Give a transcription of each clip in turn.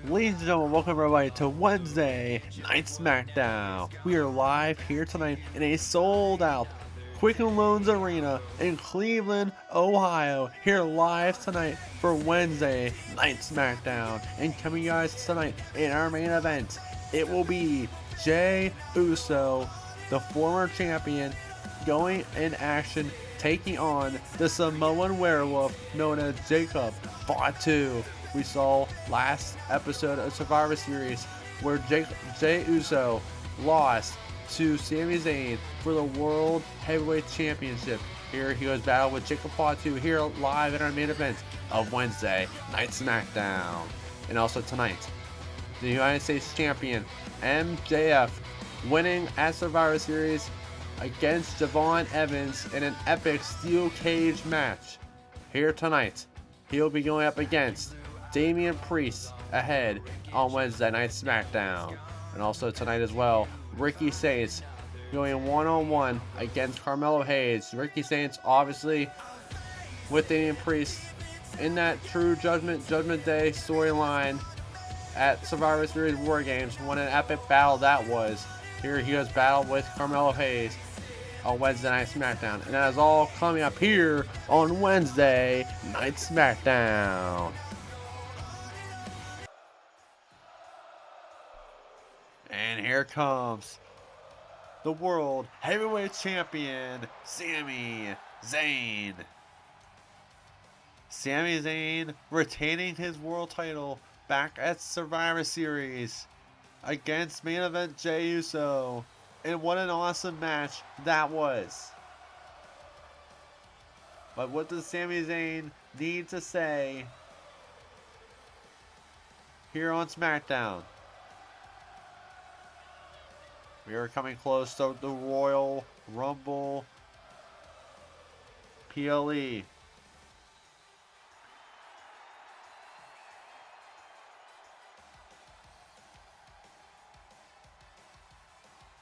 Ladies and gentlemen, welcome everybody to Wednesday Night Smackdown. We are live here tonight in a sold out Quicken Loans Arena in Cleveland, Ohio. Here live tonight for Wednesday Night Smackdown. And coming you guys tonight in our main event, it will be Jey Uso, the former champion, going in action, taking on the Samoan werewolf known as Jacob Fatu. We saw last episode of Survivor Series where Jey Uso lost to Sami Zayn for the World Heavyweight Championship. Here he was battled with Jacob Fatu here live in our main event of Wednesday Night Smackdown. And also tonight, the United States Champion MJF winning at Survivor Series against Javon Evans in an epic steel cage match. Here tonight, he'll be going up against Damian Priest ahead on Wednesday Night Smackdown. And also tonight as well, Ricky Saints going one-on-one against Carmelo Hayes. Ricky Saints obviously with Damian Priest in that True Judgment Day storyline at Survivor Series War Games. What an epic battle that was. Here he was battled with Carmelo Hayes on Wednesday Night Smackdown. And that is all coming up here on Wednesday Night Smackdown. And here comes the World Heavyweight Champion, Sami Zayn. Sami Zayn retaining his world title back at Survivor Series against main event Jey Uso. And what an awesome match that was. But what does Sami Zayn need to say here on SmackDown? We are coming close to the Royal Rumble PLE.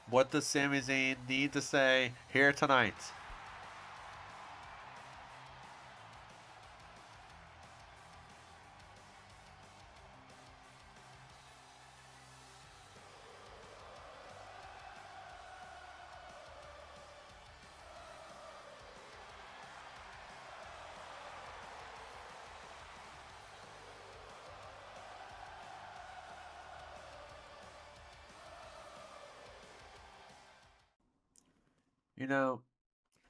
What does Sami Zayn need to say here tonight? You know,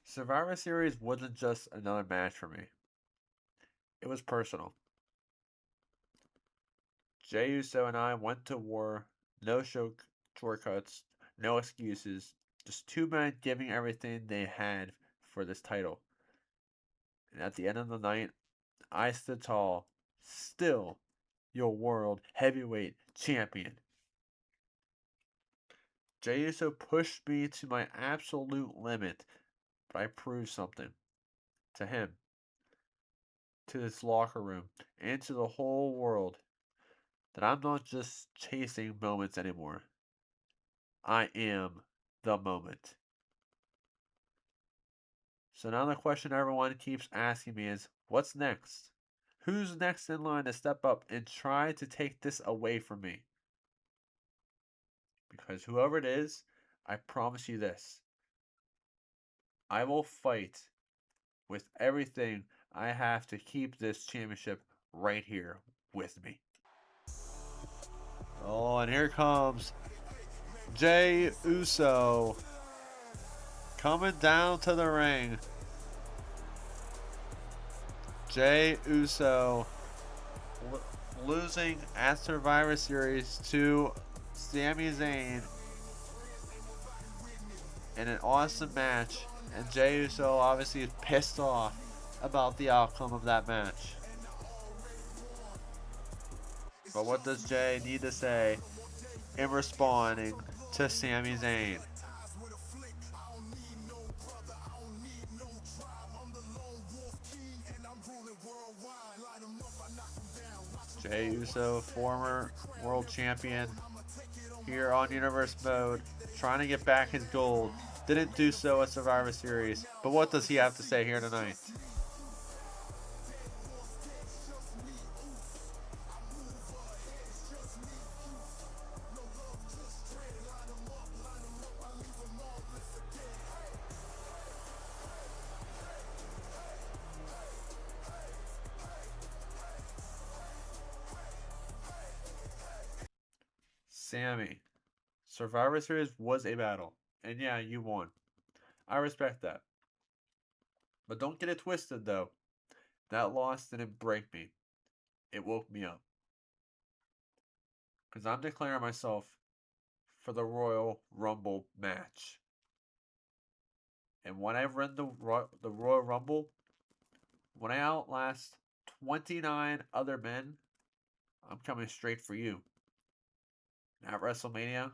Survivor Series wasn't just another match for me. It was personal. Jey Uso and I went to war, no shortcuts, no excuses, just two men giving everything they had for this title. And at the end of the night, I stood tall, still your world heavyweight champion. Jey Uso pushed me to my absolute limit, but I proved something to him, to this locker room, and to the whole world that I'm not just chasing moments anymore. I am the moment. So now the question everyone keeps asking me is, what's next? Who's next in line to step up and try to take this away from me? Because whoever it is, I promise you this. I will fight with everything I have to keep this championship right here with me. Oh, and here comes Jey Uso coming down to the ring. Jey Uso losing at Survivor Series to Sami Zayn in an awesome match. And Jey Uso obviously is pissed off about the outcome of that match. But what does Jey need to say in responding to Sami Zayn? Jey Uso, former world champion, here on Universe Mode, trying to get back his gold. Didn't do so at Survivor Series, but what does he have to say here tonight? Sammy, Survivor Series was a battle. And yeah, you won. I respect that. But don't get it twisted, though. That loss didn't break me, it woke me up. Because I'm declaring myself for the Royal Rumble match. And when I run the Royal Rumble, when I outlast 29 other men, I'm coming straight for you. At WrestleMania,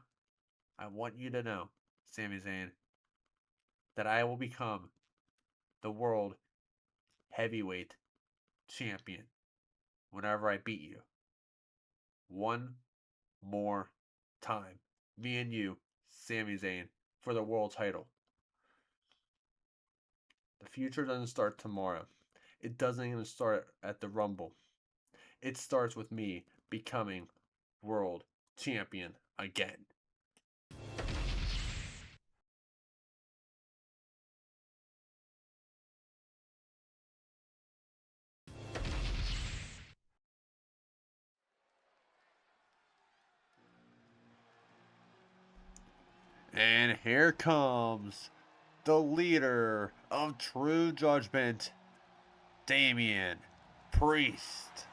I want you to know, Sami Zayn, that I will become the World Heavyweight Champion whenever I beat you. One more time. Me and you, Sami Zayn, for the world title. The future doesn't start tomorrow. It doesn't even start at the Rumble. It starts with me becoming world champion again. And here comes the leader of True Judgment, Damian Priest.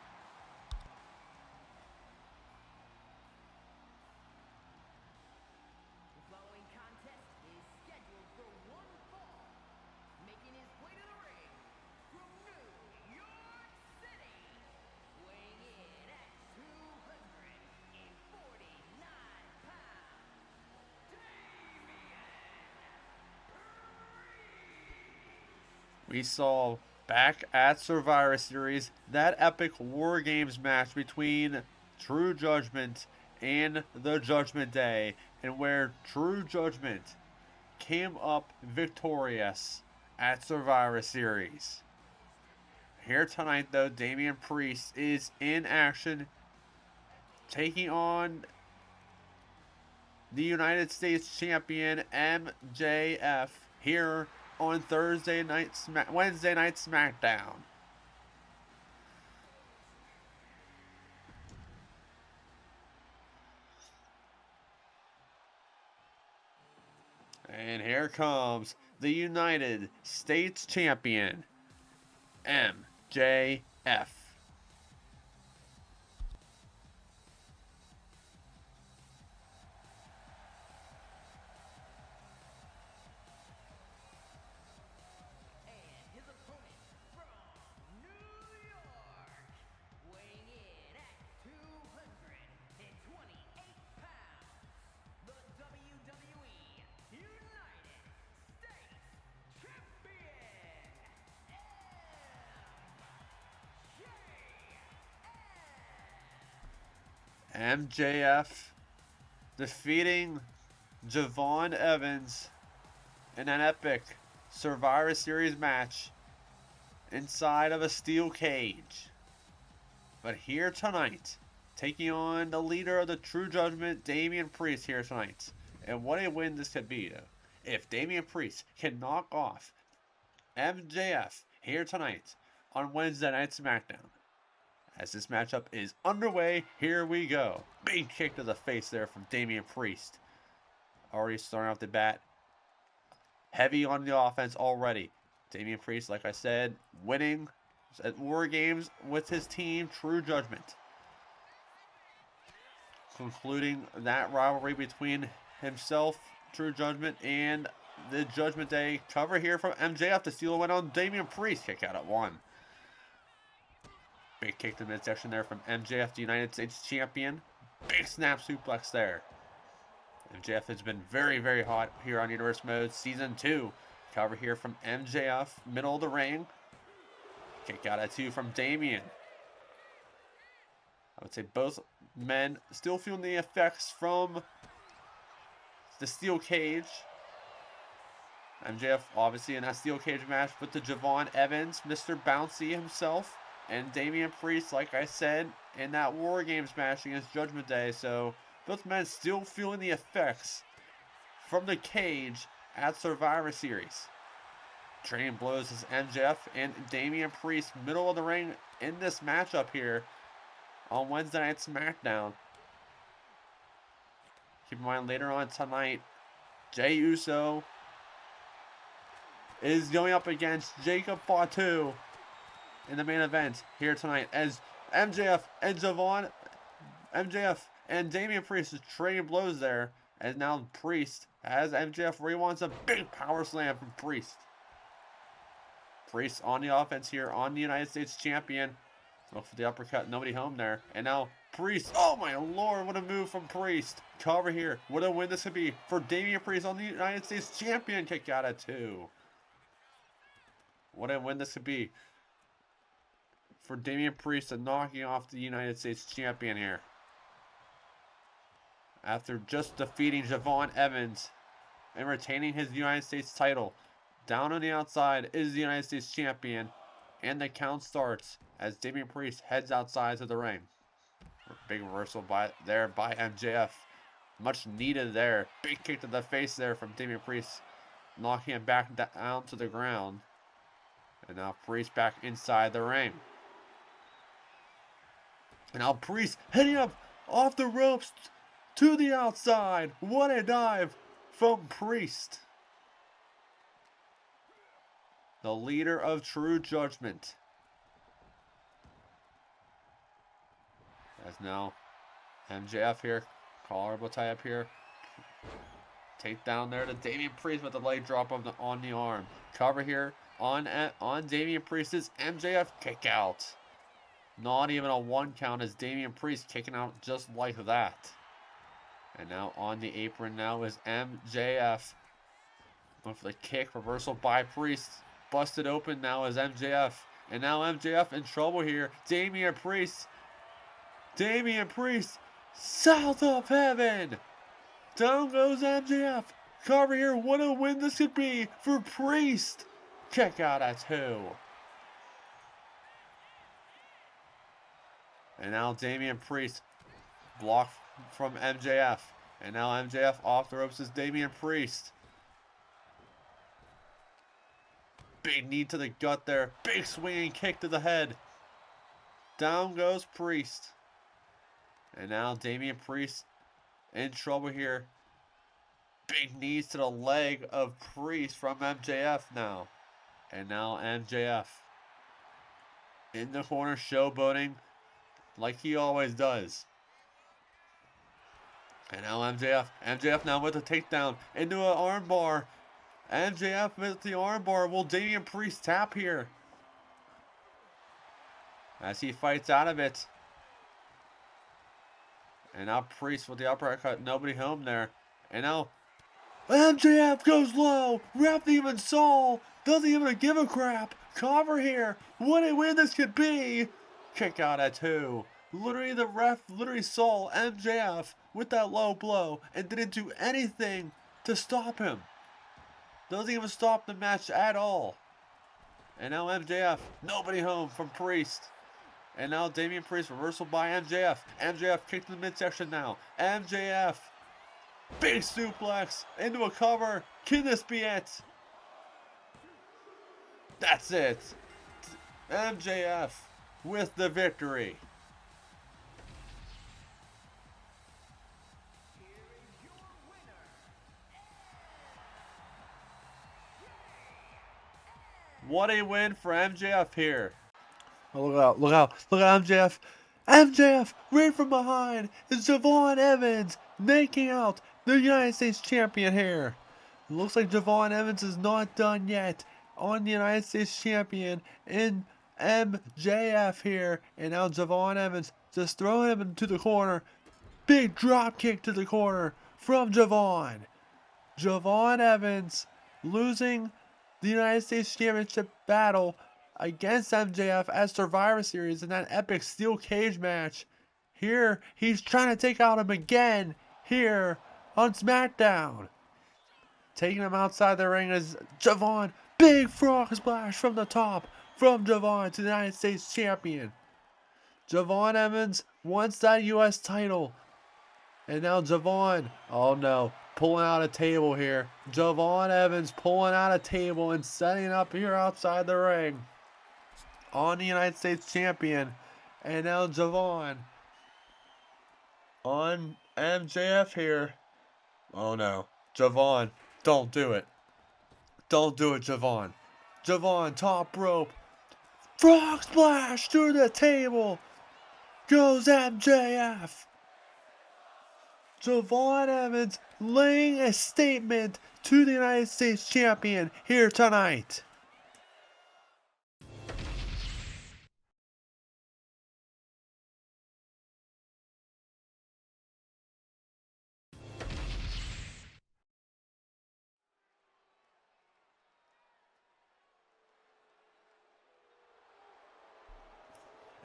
We saw back at Survivor Series that epic War Games match between True Judgment and the Judgment Day, and where True Judgment came up victorious at Survivor Series. Here tonight, though, Damian Priest is in action, taking on the United States Champion MJF here on Wednesday Night Smackdown. And here comes the United States Champion, MJF. MJF defeating Javon Evans in an epic Survivor Series match inside of a steel cage. But here tonight, taking on the leader of the True Judgment, Damian Priest, here tonight. And what a win this could be, though. If Damian Priest can knock off MJF here tonight on Wednesday Night SmackDown. As this matchup is underway, here we go. Big kick to the face there from Damian Priest. Already starting off the bat. Heavy on the offense already. Damian Priest, like I said, winning at War Games with his team, True Judgment. Concluding that rivalry between himself, True Judgment, and the Judgment Day. Cover here from MJF to steal a win on Damian Priest. Kick out at one. Big kick to the midsection there from MJF, the United States Champion. Big snap suplex there. MJF has been very, very hot here on Universe Mode Season 2. Cover here from MJF, middle of the ring. Kick out at two from Damian. I would say both men still feeling the effects from the steel cage. MJF obviously in that steel cage match with the Javon Evans, Mr. Bouncy himself. And Damian Priest, like I said, in that War Games match against Judgment Day. So both men still feeling the effects from the cage at Survivor Series. Trading blows as MJF and Damian Priest, middle of the ring in this matchup here on Wednesday Night SmackDown. Keep in mind, later on tonight, Jey Uso is going up against Jacob Fatu in the main event here tonight, as MJF and Damian Priest is trading blows there, as now Priest has MJF where he wants a big power slam from Priest. Priest on the offense here on the United States champion. Look for the uppercut, nobody home there. And now Priest, oh my lord, what a move from Priest. Cover here, what a win this could be for Damian Priest on the United States champion. Kick out at 2. What a win this could be for Damian Priest and knocking off the United States champion here. After just defeating Javon Evans and retaining his United States title. Down on the outside is the United States champion. And the count starts as Damian Priest heads outside to the ring. Big reversal by MJF. Much needed there. Big kick to the face there from Damian Priest. Knocking him back down to the ground. And now Priest back inside the ring. And now Priest heading up off the ropes to the outside. What a dive from Priest. The leader of True Judgment. As now MJF here. Collarbone tie up here. Take down there to Damian Priest with the leg drop on the arm. Cover here on Damian Priest's MJF kick out. Not even a 1 count as Damian Priest kicking out just like that. And now on the apron now is MJF. Going for the kick. Reversal by Priest. Busted open now is MJF. And now MJF in trouble here. Damian Priest. South of heaven. Down goes MJF. Cover here. What a win this could be for Priest. Kick out at 2. And now Damian Priest blocked from MJF. And now MJF off the ropes is Damian Priest. Big knee to the gut there. Big swinging kick to the head. Down goes Priest. And now Damian Priest in trouble here. Big knees to the leg of Priest from MJF now. And now MJF in the corner showboating like he always does. And now MJF now with a takedown into an armbar. MJF with the armbar. Will Damian Priest tap here? As he fights out of it. And now Priest with the uppercut. Nobody home there. And now MJF goes low. Ref even saw. Doesn't even give a crap. Cover here. What a win this could be. Kick out at 2. Literally the ref saw MJF with that low blow and didn't do anything to stop him. Doesn't even stop the match at all. And now MJF. Nobody home from Priest. And now Damian Priest reversal by MJF. MJF kicked in the midsection now. MJF. Big suplex into a cover. Can this be it? That's it. MJF with the victory. What a win for MJF here. Oh, look out, MJF. MJF, right from behind, is Javon Evans making out the United States champion here. It looks like Javon Evans is not done yet on the United States champion in MJF here. And now Javon Evans just throwing him into the corner. Big drop kick to the corner from Javon. Javon Evans losing the United States Championship battle against MJF at Survivor Series in that epic steel cage match. Here, he's trying to take out him again here on Smackdown. Taking him outside the ring is Javon. Big frog splash from the top from Javon to the United States Champion. Javon Evans wants that U.S. title. And now Javon, oh no, pulling out a table here. Javon Evans pulling out a table and setting up here outside the ring on the United States Champion. And now Javon on MJF here. Oh no. Javon, don't do it. Don't do it, Javon. Javon, top rope. Frog splash through the table. Goes MJF. Javon Evans laying a statement to the United States champion here tonight.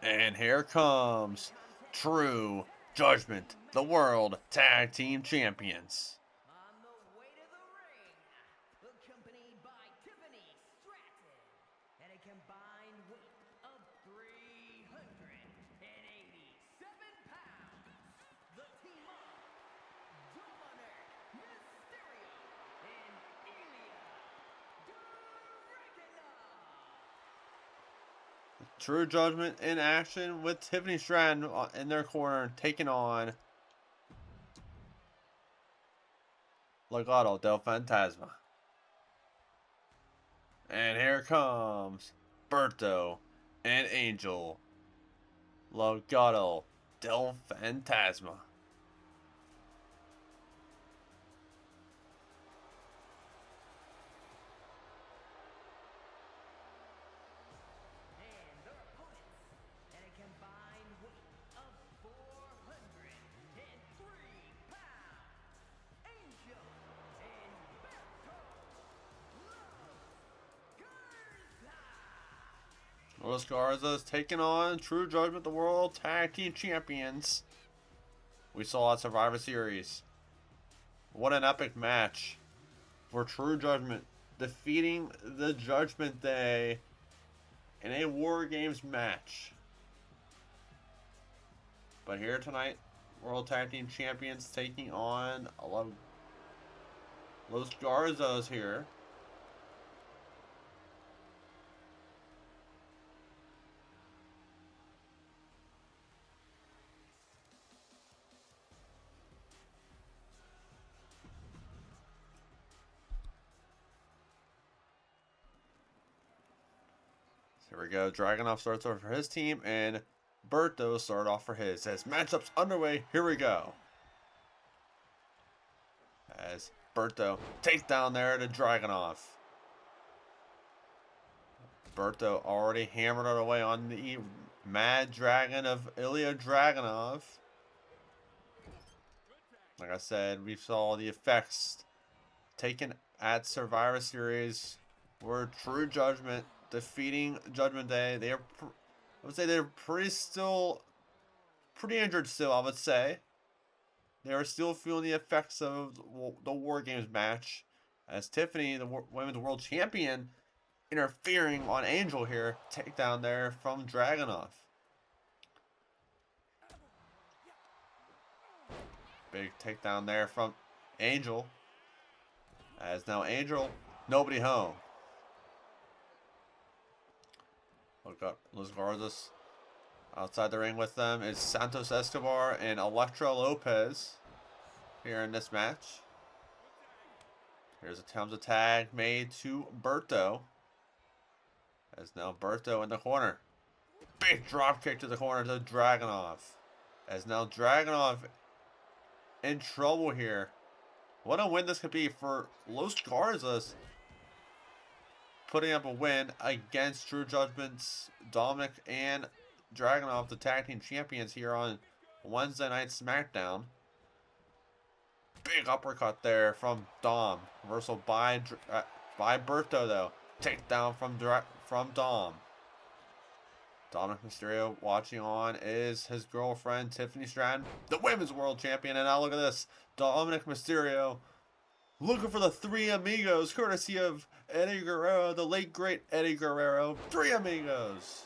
And here comes True Judgment, the World Tag Team Champions. On the way to the ring, accompanied by Tiffany Stratton, at a combined weight of 387 pounds, the team of Dominic Mysterio and Ilya Dragunov. True Judgment in action with Tiffany Stratton in their corner, taking on Legado del Fantasma. And here comes Berto and Angel. Legado del Fantasma. And their opponents, at a combined weight of 403 pounds, Angel and Berto Los Garza's taking on True Judgment, the World Tag Team Champions. We saw at Survivor Series. What an epic match for True Judgment, defeating the Judgment Day in a War Games match. But here tonight, World Tag Team Champions taking on Los Garzas here. Here we go. Dragunov starts over for his team, and Berto started off for his. As matchup's underway, here we go. As Berto takes down there to Dragunov. Berto already hammered it away on the Mad Dragon of Ilya Dragunov. Like I said, we saw the effects taken at Survivor Series where True Judgment defeating Judgment Day. I would say they're pretty injured still, I would say. They are still feeling the effects of the War Games match, as Tiffany, the Women's World Champion, interfering on Angel here. Takedown there from Dragunov. Big takedown there from Angel. As now Angel, nobody home. Look up Los Garzas. Outside the ring with them is Santos Escobar and Elektra Lopez here in this match. Here's a Towns tag made to Berto. As now Berto in the corner. Big drop kick to the corner to Dragunov. As now Dragunov in trouble here. What a win this could be for Los Garzas. Putting up a win against True Judgment's Dominic and Dragunov, the tag team champions, here on Wednesday Night Smackdown. Big uppercut there from Dom. Reversal by Berto though. Takedown from Dom. Dominic Mysterio watching on is his girlfriend Tiffany Stratton, the Women's World Champion. And now look at this. Dominic Mysterio looking for the Three Amigos, courtesy of Eddie Guerrero, the late great Eddie Guerrero. Three Amigos.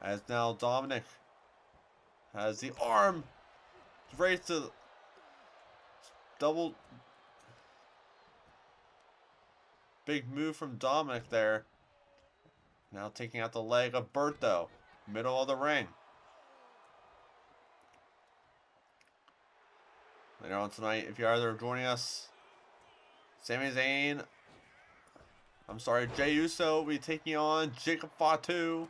As now Dominic has the arm raised to double. Big move from Dominic there. Now taking out the leg of Berto. Middle of the ring. Later on tonight, if you're either joining us, Sami Zayn, Jey Uso will be taking on Jacob Fatu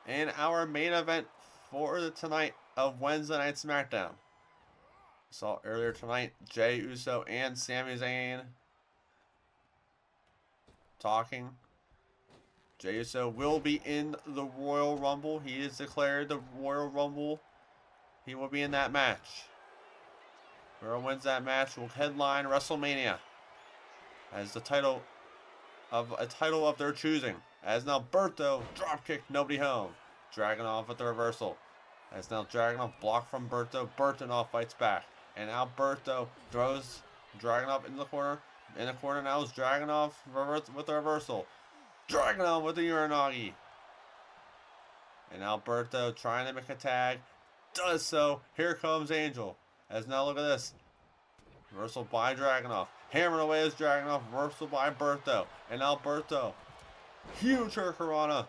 in our main event for the tonight of Wednesday Night SmackDown. We saw earlier tonight Jey Uso and Sami Zayn talking. Jey Uso will be in the Royal Rumble. He is declared the Royal Rumble. He will be in that match. Whoever wins that match will headline WrestleMania as a title of their choosing. As now Berto dropkick nobody home. Dragunov with the reversal. As now Dragunov blocked from Berto. Bertonov fights back. And now Berto throws Dragunov in the corner. In the corner now is Dragunov with the reversal. Dragunov with the Uranagi. And now Berto trying to make a tag. Does so. Here comes Angel. As now look at this. Reversal by Dragunov. Hammered away as Dragunov. Reversal by Berto. And now Berto. Huge Hurricanrana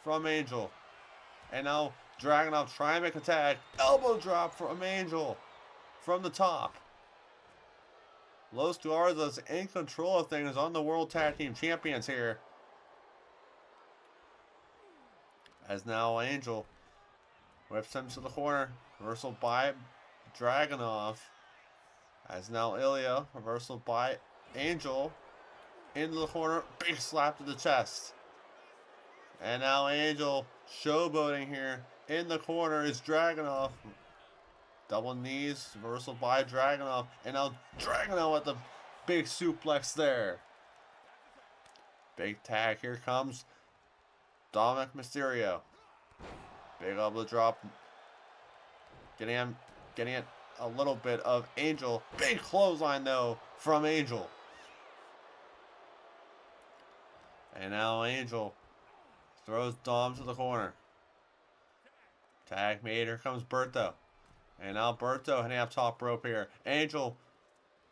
from Angel. And now Dragunov trying to make a tag. Elbow drop from Angel from the top. Los Garza's in control of things on the World Tag Team Champions here. As now Angel whips him to the corner. Reversal by Dragunov. As now Ilya. Reversal by Angel. Into the corner. Big slap to the chest. And now Angel showboating here. In the corner is Dragunov. Double knees. Reversal by Dragunov. And now Dragunov with the big suplex there. Big tag. Here comes Dominic Mysterio. Big elbow drop. Getting it a little bit of Angel. Big clothesline though from Angel. And now Angel throws Dom to the corner. Tag made. Here comes Berto. And now Berto heading up top rope here. Angel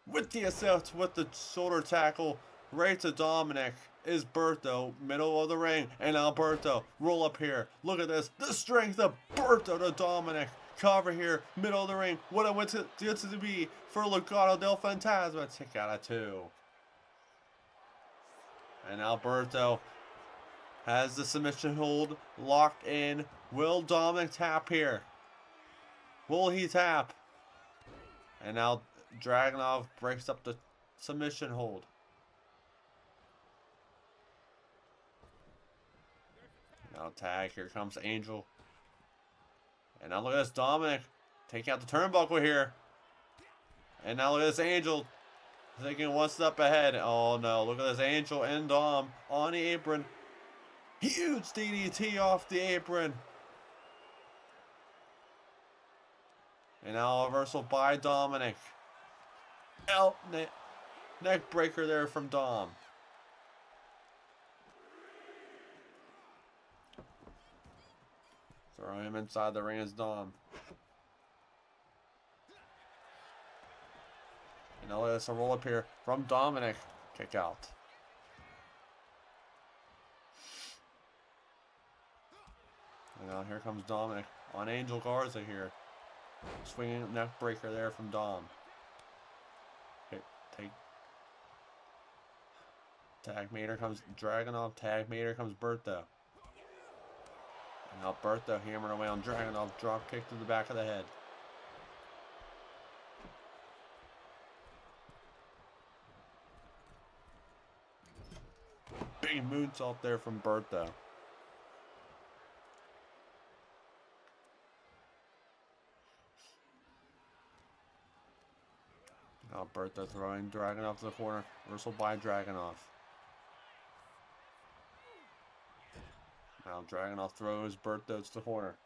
with the assist with the shoulder tackle right to Dominic is Berto. Middle of the ring. And now Berto roll up here. Look at this. The strength of Berto to Dominic. Cover here. Middle of the ring. What I went to be for Legado del Fantasma. Take out of 2. And now Berto has the submission hold locked in. Will Dominic tap here? Will he tap? And now Dragunov breaks up the submission hold. Now tag. Here comes Angel. And now look at this. Dominic taking out the turnbuckle here. And now look at this Angel taking one step ahead. Oh no. Look at this Angel and Dom on the apron. Huge DDT off the apron. And now a reversal by Dominic. Neck breaker there from Dom. Throw him inside the ring as Dom. And now there's a roll up here from Dominic. Kick out. And now here comes Dominic on Angel Garza here. Swinging neck breaker there from Dom. Okay, tag meter comes Dragunov. Tag meter comes Berto. And now Berto hammering away on Dragunov. Drop kick to the back of the head. Big moonsault there from Berto. Now Berto throwing Dragunov to the corner. Reversal by Dragunov. Now Dragunov throws Berto to the corner.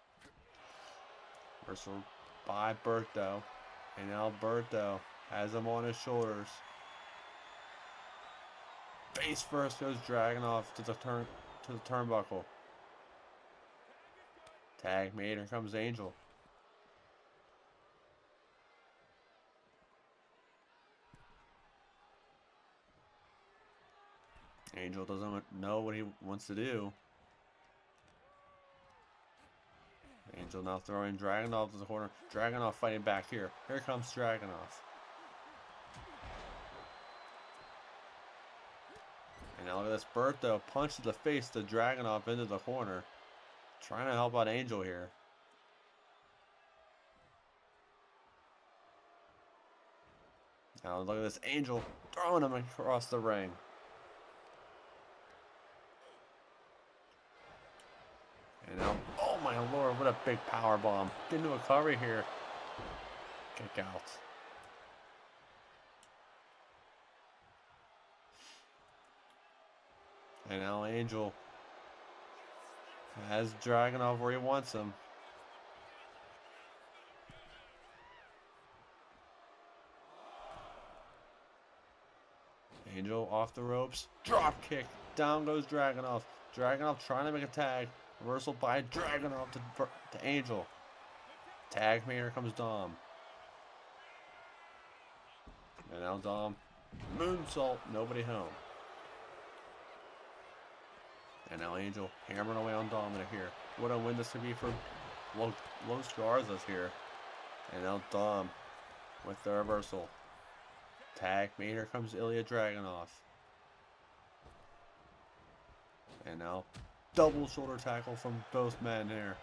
Reversal by Berto. And now Berto has him on his shoulders. Face first goes Dragunov to the turnbuckle. Tag made. Here comes Angel. Angel doesn't know what he wants to do. Angel now throwing Dragunov to the corner. Dragunov fighting back here. Here comes Dragunov. And now look at this. Berto punches the face to Dragunov into the corner. Trying to help out Angel here. Now look at this. Angel throwing him across the ring. And now, oh my lord, what a big power bomb. Get into a cover here. Kick out. And now Angel has Dragunov where he wants him. Angel off the ropes. Drop kick. Down goes Dragunov. Dragunov trying to make a tag. Reversal by Dragunov to Angel. Tag me, here comes Dom. And now Dom. Moonsault. Nobody home. And now Angel hammering away on Dominic here. What a win this could be for Los Garza's here. And now Dom with the reversal. Tag me. Here comes Ilya Dragunov. And now double shoulder tackle from both men here.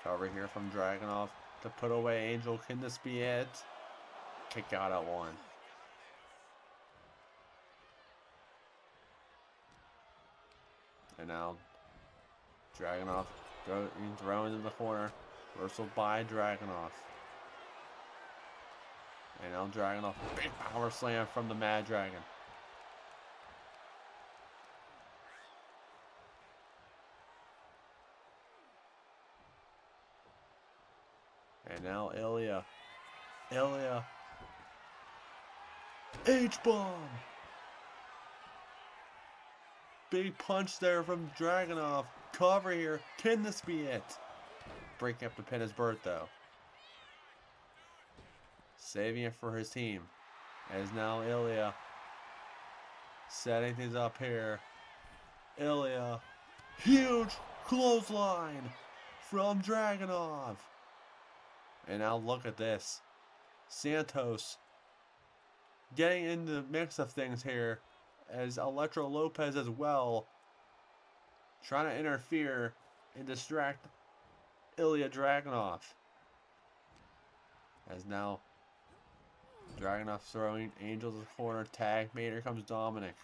Cover here from Dragunov to put away Angel. Can this be it? Kick out at one. And now Dragunov thrown in the corner. Reversal by Dragunov. And now Dragunov, big power slam from the Mad Dragon. And now Ilya. H-bomb. Big punch there from Dragunov. Cover here. Can this be it? Breaking up the pin is Berto. Saving it for his team. As now Ilya setting things up here. Ilya. Huge clothesline from Dragunov. And now look at this. Santos getting in the mix of things here. As Electro Lopez as well. Trying to interfere and distract Ilya Dragunov. As now Dragunov throwing Angel to the corner. Tag made. Here comes Dominic.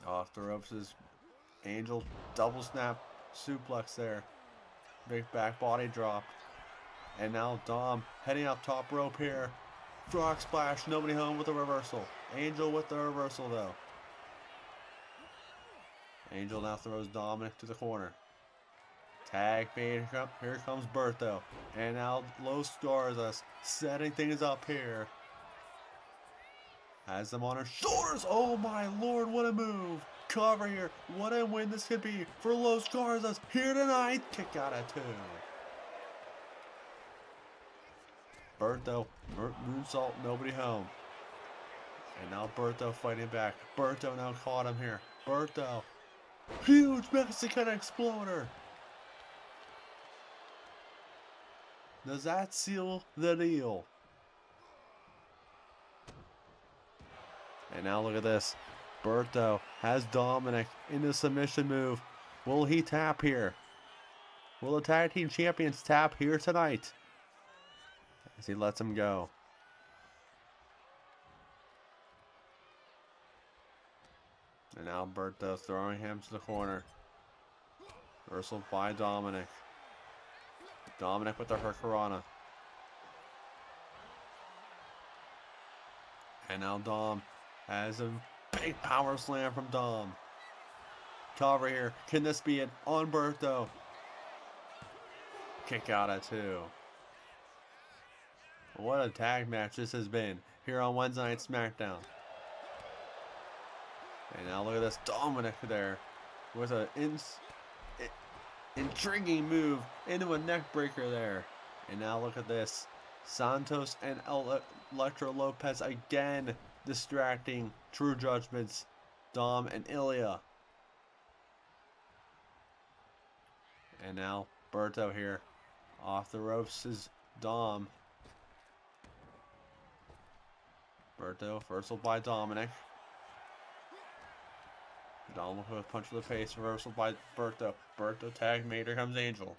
Off the ropes is Angel. Double snap suplex there. Big back body drop. And now Dom heading up top rope here. Frog splash. Nobody home with the reversal. Angel with the reversal though. Angel now throws Dominic to the corner. Tag made. Here comes Berto. And now Los Garza setting things up here. Has them on her shoulders. Oh my lord, what a move. Cover here. What a win this could be for Los Garza here tonight. Kick out at 2. Berto. Moonsault. Nobody home. And now Berto fighting back. Berto now caught him here. Berto. Huge Mexican exploder. Does that seal the deal? And now look at this. Berto has Dominic in the submission move. Will he tap here? Will the tag team champions tap here tonight? As he lets him go. And now Berto throwing him to the corner. Reversal by Dominic. Dominic with the Hurricanrana. And now Dom has a big power slam from Dom. Cover here. Can this be it? On Berto. Kick out at 2. What a tag match this has been here on Wednesday Night Smackdown. And now look at this. Dominic there with an intriguing move into a neck breaker there. And now look at this. Santos and Electro Lopez again distracting True Judgment's Dom and Ilya. And now Berto here. Off the ropes is Dom. Berto reversal by Dominic. Dominic with a punch to the face. Reversal by Berto. Berto tag made. Here comes Angel.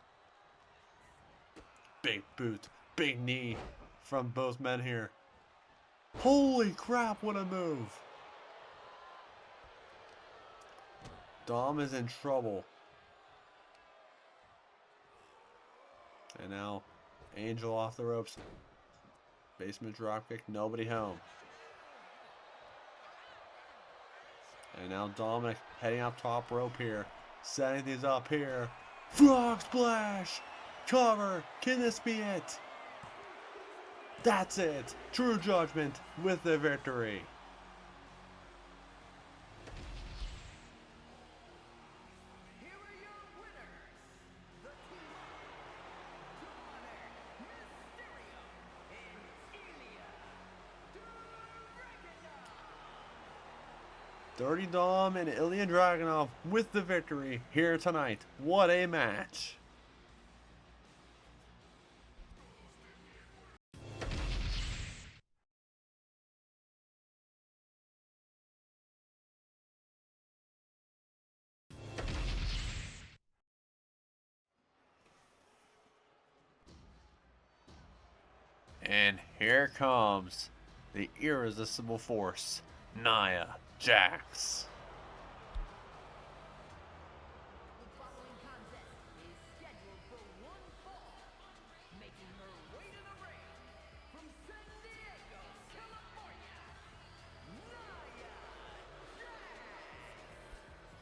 Big boot. Big knee from both men here. Holy crap, what a move. Dom is in trouble. And now Angel off the ropes. Basement dropkick. Nobody home. And now Dominic heading up top rope here. Setting things up here. Frog splash! Cover! Can this be it? That's it! True Judgment with the victory. Here are your winners, the team Dominic, Mysterio, and Ilya Dragunov. Dirty Dom and Ilya Dragunov with the victory here tonight. What a match! And here comes the irresistible force, Nia Jax. The following contest is scheduled for one fall. Making her way to the ring from San Diego, California, Nia Jax.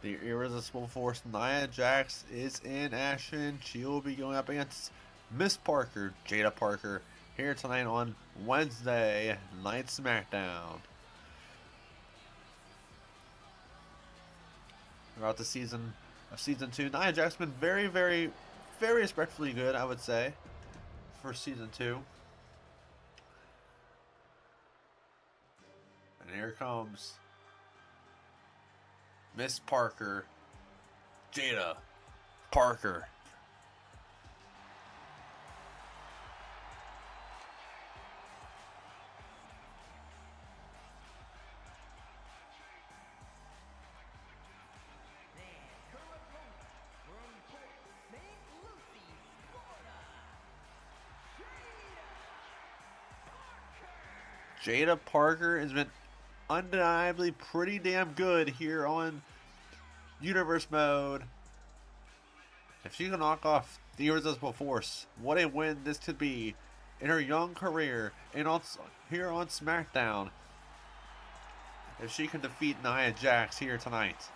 The irresistible force, Nia Jax, is in action. She will be going up against Miss Parker, Jada Parker, here tonight on Wednesday Night Smackdown. Throughout the season of Season 2, Nia Jax has been very, very, very respectfully good, I would say, for Season 2. And here comes Miss Parker, Jada Parker. And her opponent from Port St. Lucie, Florida, Jada Parker. Jada Parker has been undeniably pretty damn good here on Universe Mode. If she can knock off the Irresistible Force, what a win this could be in her young career and also here on SmackDown. If she can defeat Nia Jax here tonight.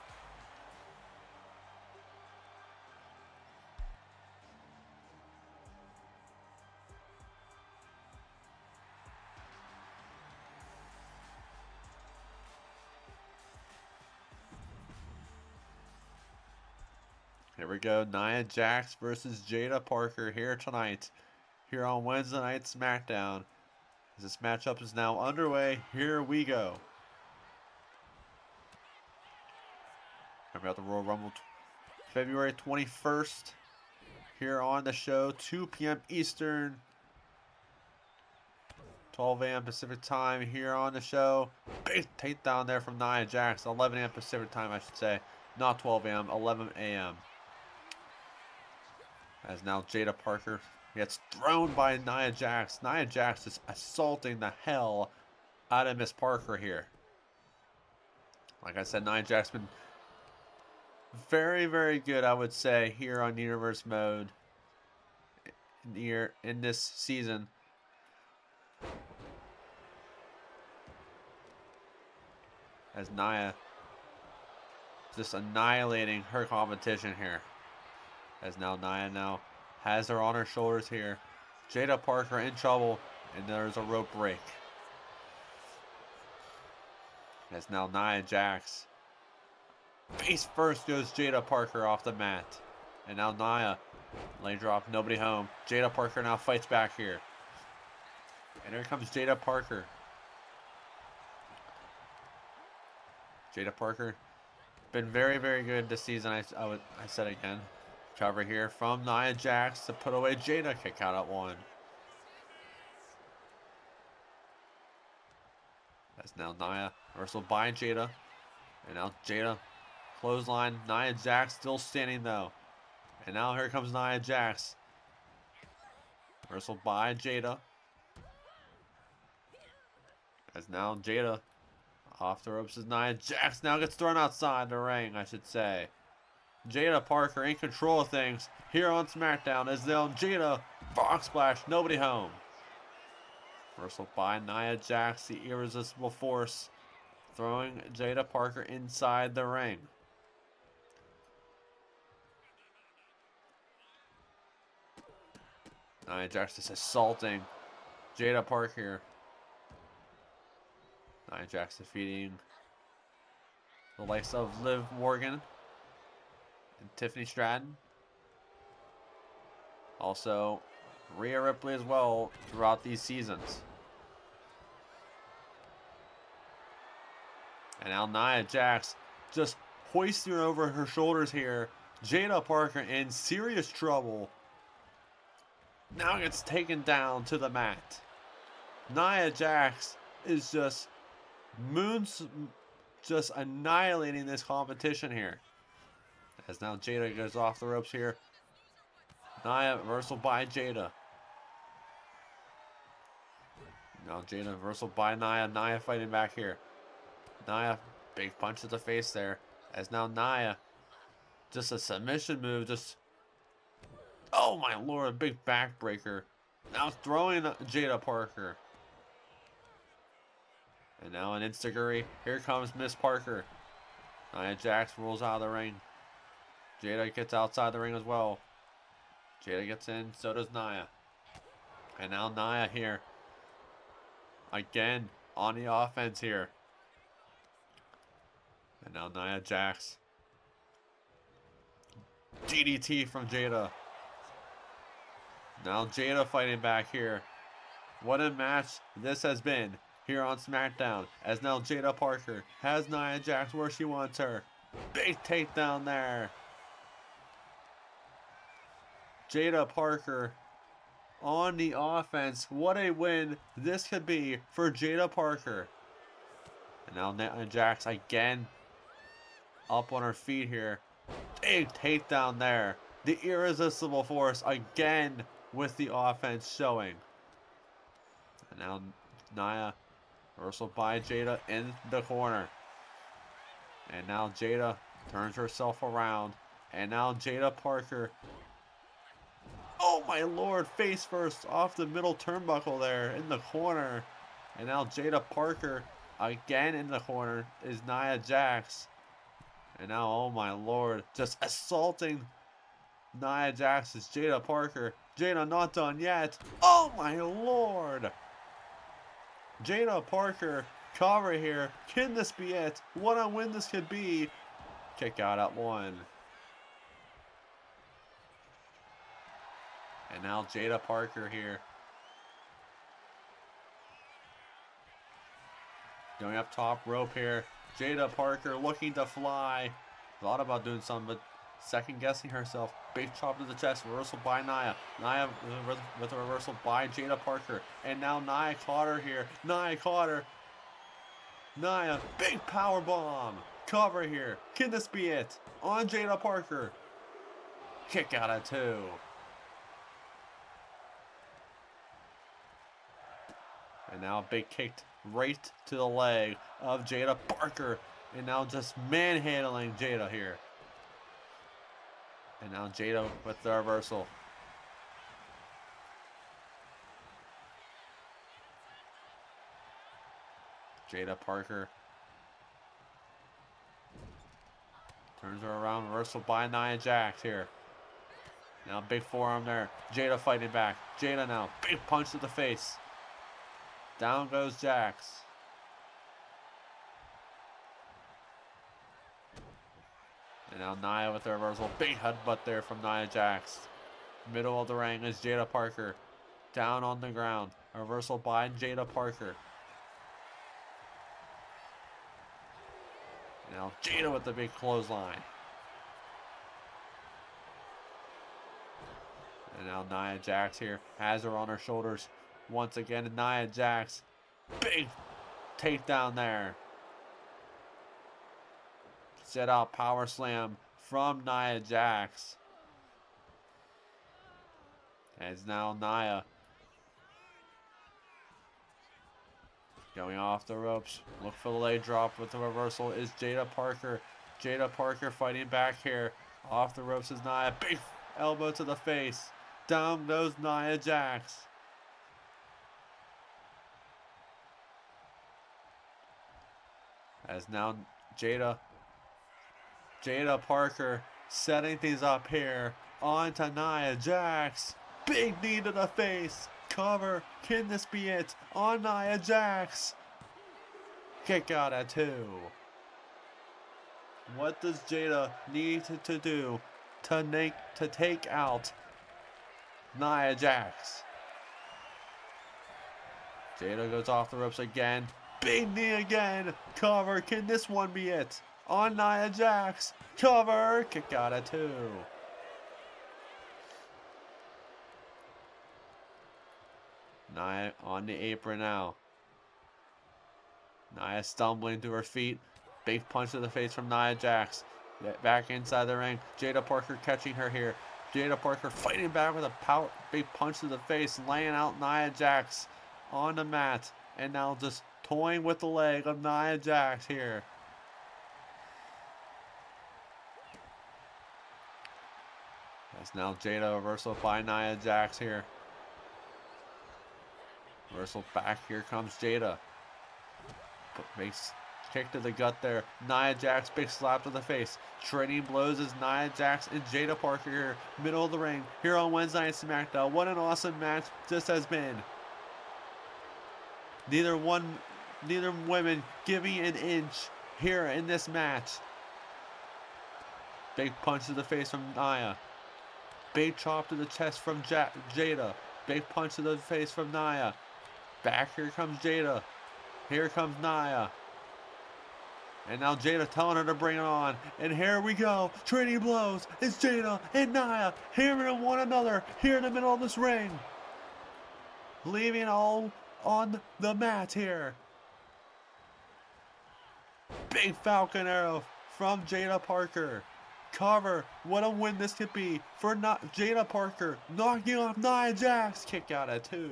Here we go, Nia Jax versus Jada Parker here tonight, here on Wednesday Night SmackDown. As this matchup is now underway, here we go. Remember about the Royal Rumble, February 21st, here on the show, 2 p.m. Eastern, 12 a.m. Pacific time here on the show. Big takedown there from Nia Jax, 11 a.m. Pacific time, I should say. Not 12 a.m., 11 a.m. As now Jada Parker gets thrown by Nia Jax. Nia Jax is assaulting the hell out of Miss Parker here. Like I said, Nia Jax been very, very good, I would say, here on Universe Mode in this season. As Nia just annihilating her competition here. As now Nia has her on her shoulders here. Jada Parker in trouble, and there's a rope break. As now Nia Jax. Face first goes Jada Parker off the mat. And now Nia, leg drop, nobody home. Jada Parker now fights back here. And here comes Jada Parker. Jada Parker, been very, very good this season. I said again. Cover here from Nia Jax to put away Jada. Kick out at 1. That's now Nia reversal by Jada. And now Jada clothesline. Nia Jax still standing though. And now here comes Nia Jax. Reversal by Jada. As now Jada off the ropes is Nia Jax. Now gets thrown outside the ring, I should say. Jada Parker in control of things here on SmackDown as now Jada box splash, nobody home. Reversal by Nia Jax, the irresistible force, throwing Jada Parker inside the ring. Nia Jax is assaulting Jada Parker here. Nia Jax defeating the likes of Liv Morgan and Tiffany Stratton. Also, Rhea Ripley as well throughout these seasons. And now Nia Jax just hoisting over her shoulders here. Jada Parker in serious trouble. Now gets taken down to the mat. Nia Jax is just annihilating this competition here. As now Jada goes off the ropes here. Nia reversal by Jada. Now Jada reversal by Nia. Nia fighting back here. Nia, big punch to the face there. As now Nia, just a submission move. Just, oh my lord, big backbreaker. Now throwing Jada Parker. And now an Instaguri. Here comes Miss Parker. Nia Jax rolls out of the ring. Jada gets outside the ring as well. Jada gets in, so does Nia. And now Nia here. Again, on the offense here. And now Nia Jax. DDT from Jada. Now Jada fighting back here. What a match this has been here on SmackDown. As now Jada Parker has Nia Jax where she wants her. Big takedown there. Jada Parker on the offense. What a win this could be for Jada Parker. And now Nia Jax again up on her feet here. Big takedown there. The irresistible force again with the offense showing. And now Nia reversal by Jada in the corner. And now Jada turns herself around. And now Jada Parker. Oh my lord, face first off the middle turnbuckle there in the corner. And now Jada Parker again in the corner is Nia Jax. And now, oh my lord, just assaulting Nia Jax is Jada Parker. Jada not done yet. Oh my lord. Jada Parker cover here. Can this be it? What a win this could be. Kick out at 1. And now Jada Parker here. Going up top rope here. Jada Parker looking to fly. Thought about doing something, but second guessing herself. Big chop to the chest. Reversal by Nia. Nia with a reversal by Jada Parker. And now Nia caught her here. Nia caught her. Nia, big power bomb. Cover here. Can this be it? On Jada Parker. Kick out at 2. And now a big kick right to the leg of Jada Parker. And now just manhandling Jada here. And now Jada with the reversal. Jada Parker turns her around. Reversal by Nia Jax here. Now big forearm there. Jada fighting back. Jada now. Big punch to the face. Down goes Jax. And now Nia with the reversal. Big headbutt there from Nia Jax. Middle of the ring is Jada Parker. Down on the ground. A reversal by Jada Parker. Now Jada with the big clothesline. And now Nia Jax here has her on her shoulders. Once again, Nia Jax. Big takedown there. Set out power slam from Nia Jax. As now Nia going off the ropes. Look for the leg drop with the reversal is Jada Parker. Jada Parker fighting back here. Off the ropes is Nia. Big elbow to the face. Down goes Nia Jax. As now Jada Parker setting things up here. On to Nia Jax. Big knee to the face. Cover. Can this be it? On Nia Jax. Kick out at 2. What does Jada need to do to take out Nia Jax? Jada goes off the ropes again. Big knee again. Cover. Can this one be it? On Nia Jax. Cover. Kick out at 2. Nia on the apron now. Nia stumbling to her feet. Big punch to the face from Nia Jax. Back inside the ring. Jada Parker catching her here. Jada Parker fighting back with a big punch to the face. Laying out Nia Jax on the mat. And now just toying with the leg of Nia Jax here. That's now Jada reversal by Nia Jax here. Reversal back. Here comes Jada. Makes kick to the gut there. Nia Jax, big slap to the face. Trading blows as Nia Jax and Jada Parker here. Middle of the ring. Here on Wednesday Night Smackdown. What an awesome match this has been. Neither women giving an inch here in this match. Big punch to the face from Nia. Big chop to the chest from Jada. Big punch to the face from Nia. Back here comes Jada. Here comes Nia. And now Jada telling her to bring it on. And here we go. Trading blows. It's Jada and Nia hammering one another here in the middle of this ring. Leaving all on the mat here. Big Falcon Arrow from Jada Parker. Cover. What a win this could be for Jada Parker. Knocking off Nia Jax. Kick out at 2.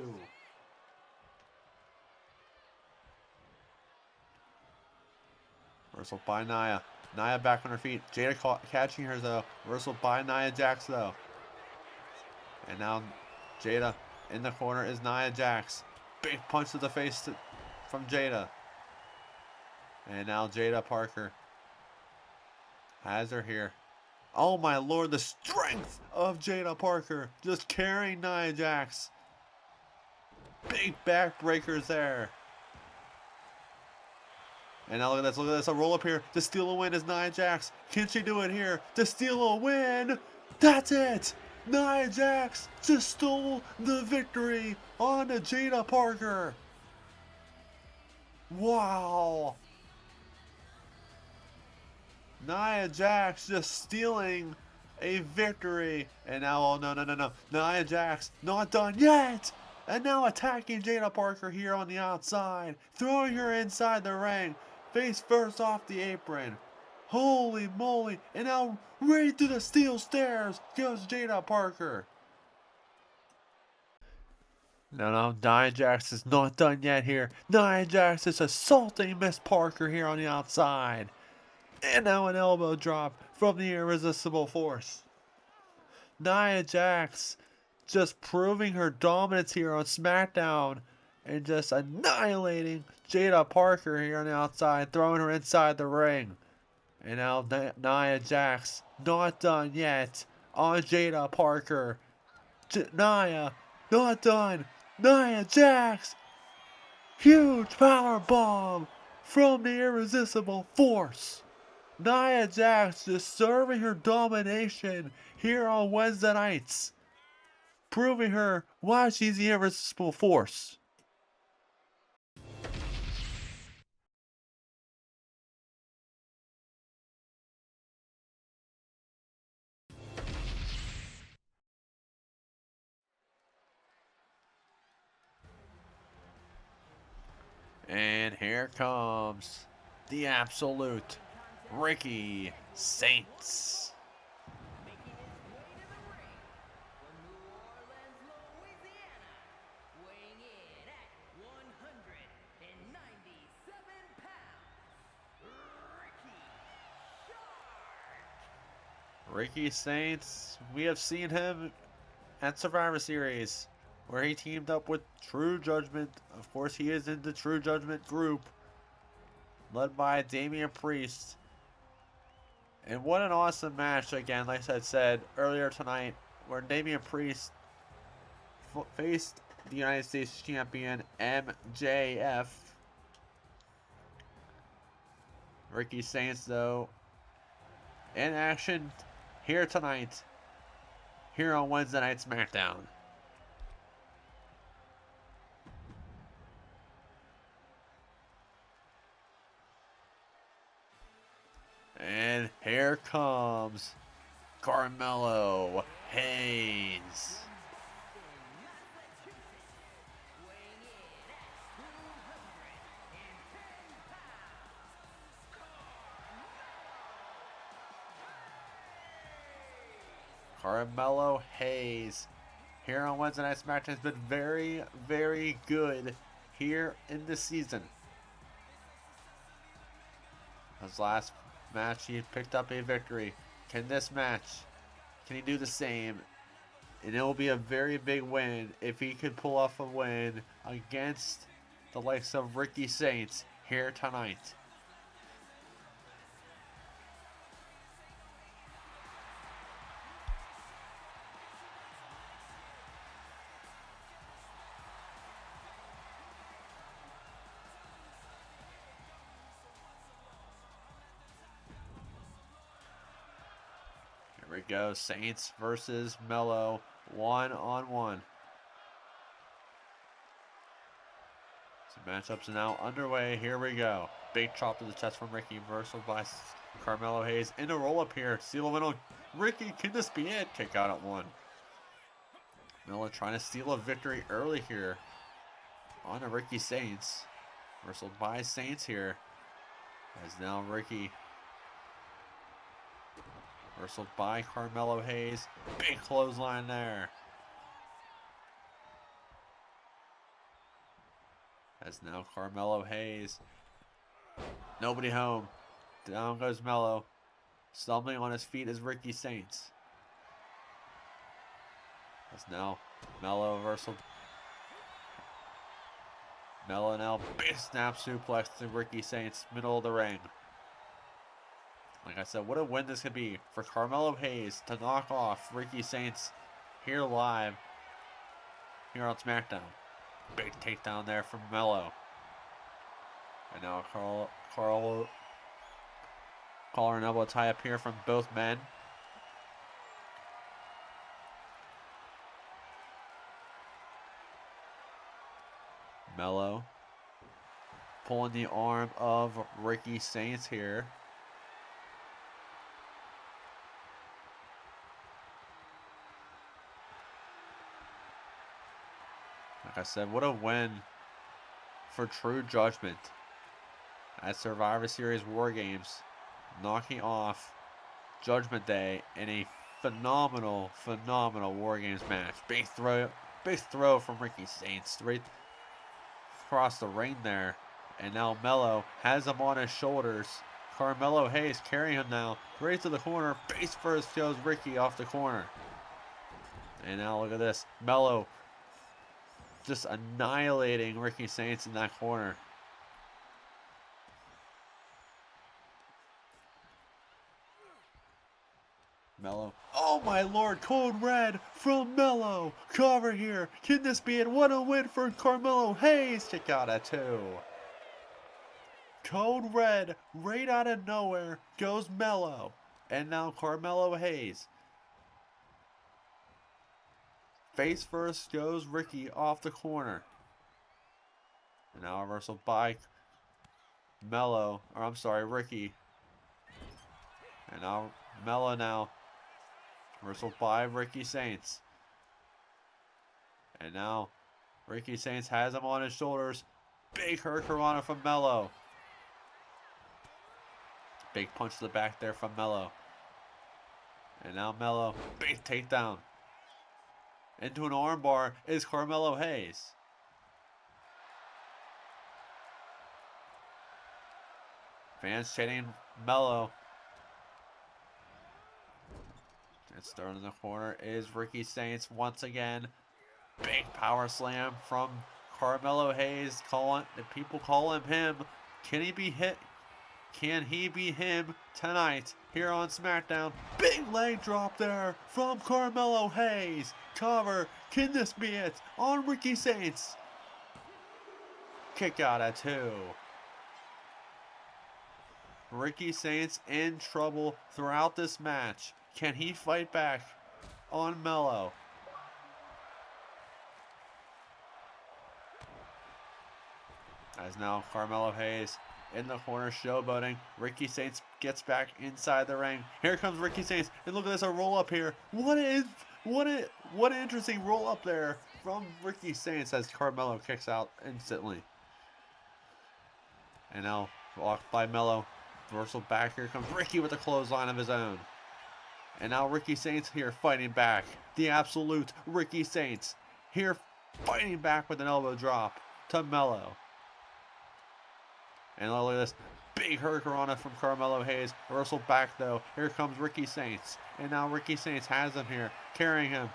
Reversal by Nia. Nia back on her feet. Jada catching her though. Reversal by Nia Jax though. And now Jada in the corner is Nia Jax. Big punch to the face from Jada. And now Jada Parker has her here. Oh my lord, the strength of Jada Parker. Just carrying Nia Jax. Big backbreakers there. And now look at this, a roll up here to steal a win is Nia Jax. Can she do it here to steal a win? That's it! Nia Jax just stole the victory on Jada Parker. Wow. Nia Jax just stealing a victory. And now, oh no. Nia Jax not done yet. And now attacking Jada Parker here on the outside. Throwing her inside the ring. Face first off the apron. Holy moly. And now right through the steel stairs goes Jada Parker. No, Nia Jax is not done yet here. Nia Jax is assaulting Miss Parker here on the outside. And now an elbow drop from the Irresistible Force. Nia Jax just proving her dominance here on Smackdown. And just annihilating Jada Parker here on the outside, throwing her inside the ring. And now Nia Jax, not done yet, on Jada Parker. Nia, not done. Nia Jax, huge power bomb from the Irresistible Force. Nia Jax just serving her domination here on Wednesday nights. Proving her why she's the Irresistible Force. And here comes the absolute Ricky Saints. Making his way to the ring from New Orleans, Louisiana, weighing in at 197 pounds, Ricky Shark. Ricky Saints, we have seen him at Survivor Series, where he teamed up with True Judgment. Of course, he is in the True Judgment group, led by Damian Priest. And what an awesome match, again, like I said earlier tonight, where Damian Priest faced the United States Champion MJF. Ricky Saints, though, in action here tonight, here on Wednesday Night SmackDown. And here comes Carmelo Hayes. Carmelo Hayes here on Wednesday Night SmackDown has been very, very good here in this season. His last match, he picked up a victory. Can this match, can he do the same? And it will be a very big win if he could pull off a win against the likes of Ricky Saints here tonight. Here we go, Saints versus Mello, 1-on-1. So matchups are now underway. Here we go. Big chop to the chest from Ricky, reversal by Carmelo Hayes. In a roll-up here, steal a win on Ricky. Can this be it? Kick out at 1. Mello trying to steal a victory early here on a Ricky Saints. Reversal by Saints here. As now Ricky. Reversal by Carmelo Hayes. Big clothesline there. As now Carmelo Hayes. Nobody home. Down goes Mello. Stumbling on his feet is Ricky Saints. As now Mello reversal. Mello now big snap suplex to Ricky Saints, middle of the ring. Like I said, what a win this could be for Carmelo Hayes to knock off Ricky Saints here live here on SmackDown. Big takedown there from Mello. And now collar and elbow tie up here from both men. Mello pulling the arm of Ricky Saints here. Like I said, what a win for True Judgment at Survivor Series War Games, knocking off Judgment Day in a phenomenal War Games match. Big throw from Ricky Saints right across the ring there. And now Mello has him on his shoulders. Carmelo Hayes carrying him now right to the corner. Face first goes Ricky off the corner. And now look at this. Mello just annihilating Ricky Saints in that corner. Mello. Oh my lord, Code Red from Mello. Cover here. Can this be it? What a win for Carmelo Hayes. Kick out at 2. Code Red right out of nowhere goes Mello. And now Carmelo Hayes. Face first goes Ricky off the corner. And now reversal by Mello. Or I'm sorry, Ricky. And now Mello now. Reversal by Ricky Saints. And now Ricky Saints has him on his shoulders. Big hurricanrana from Mello. Big punch to the back there from Mello. And now Mello, big takedown. Into an armbar is Carmelo Hayes. Fans chanting Mello. And starting in the corner is Ricky Saints once again. Big power slam from Carmelo Hayes. People call him. Can he be hit? Can he be him tonight here on SmackDown? Big leg drop there from Carmelo Hayes. Cover. Can this be it on Ricky Saints? Kick out at 2. Ricky Saints in trouble throughout this match. Can he fight back on Mello? As now Carmelo Hayes in the corner showboating. Ricky Saints gets back inside the ring. Here comes Ricky Saints, and look at this, a roll up here. What an interesting roll up there from Ricky Saints as Carmelo kicks out instantly. And now blocked by Mello. Reversal back. Here comes Ricky with a clothesline of his own. And now Ricky Saints here fighting back. The absolute Ricky Saints here fighting back with an elbow drop to Mello. And look at this big hurricanrana from Carmelo Hayes. Reversal back though. Here comes Ricky Saints. And now Ricky Saints has him here, carrying him.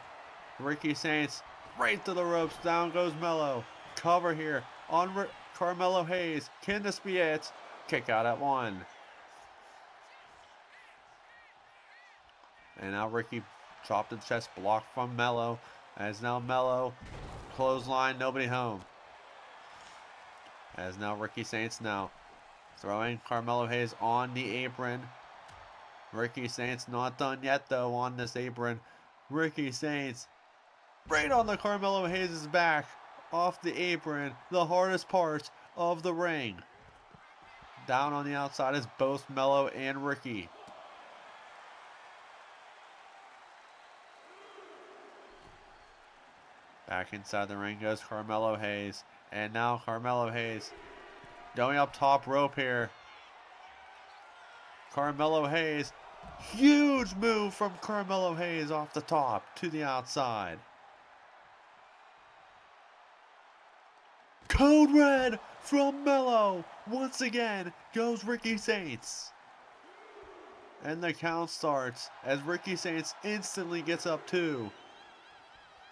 Ricky Saints right to the ropes. Down goes Mello. Cover here on Carmelo Hayes. Can this be it? Kick out at 1. And now Ricky dropped the chest block from Mello. As now Mello clothesline, nobody home. As now Ricky Saints now throwing Carmelo Hayes on the apron. Ricky Saints not done yet though on this apron. Ricky Saints right on the Carmelo Hayes' back off the apron, the hardest part of the ring. Down on the outside is both Mello and Ricky. Back inside the ring goes Carmelo Hayes. And now Carmelo Hayes going up top rope here. Carmelo Hayes. Huge move from Carmelo Hayes off the top to the outside. Code Red from Mello. Once again goes Ricky Saints. And the count starts as Ricky Saints instantly gets up 2.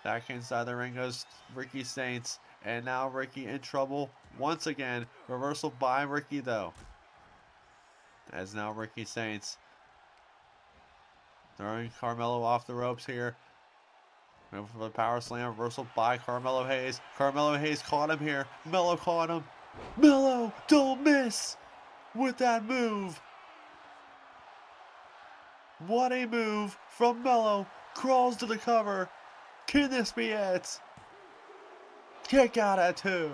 Back inside the ring goes Ricky Saints. And now Ricky in trouble once again. Reversal by Ricky though. As now Ricky Saints throwing Carmelo off the ropes here. Going for the power slam. Reversal by Carmelo Hayes. Carmelo Hayes caught him here. Mello caught him. Mello, don't miss with that move. What a move from Mello. Crawls to the cover. Can this be it? Kick out at 2.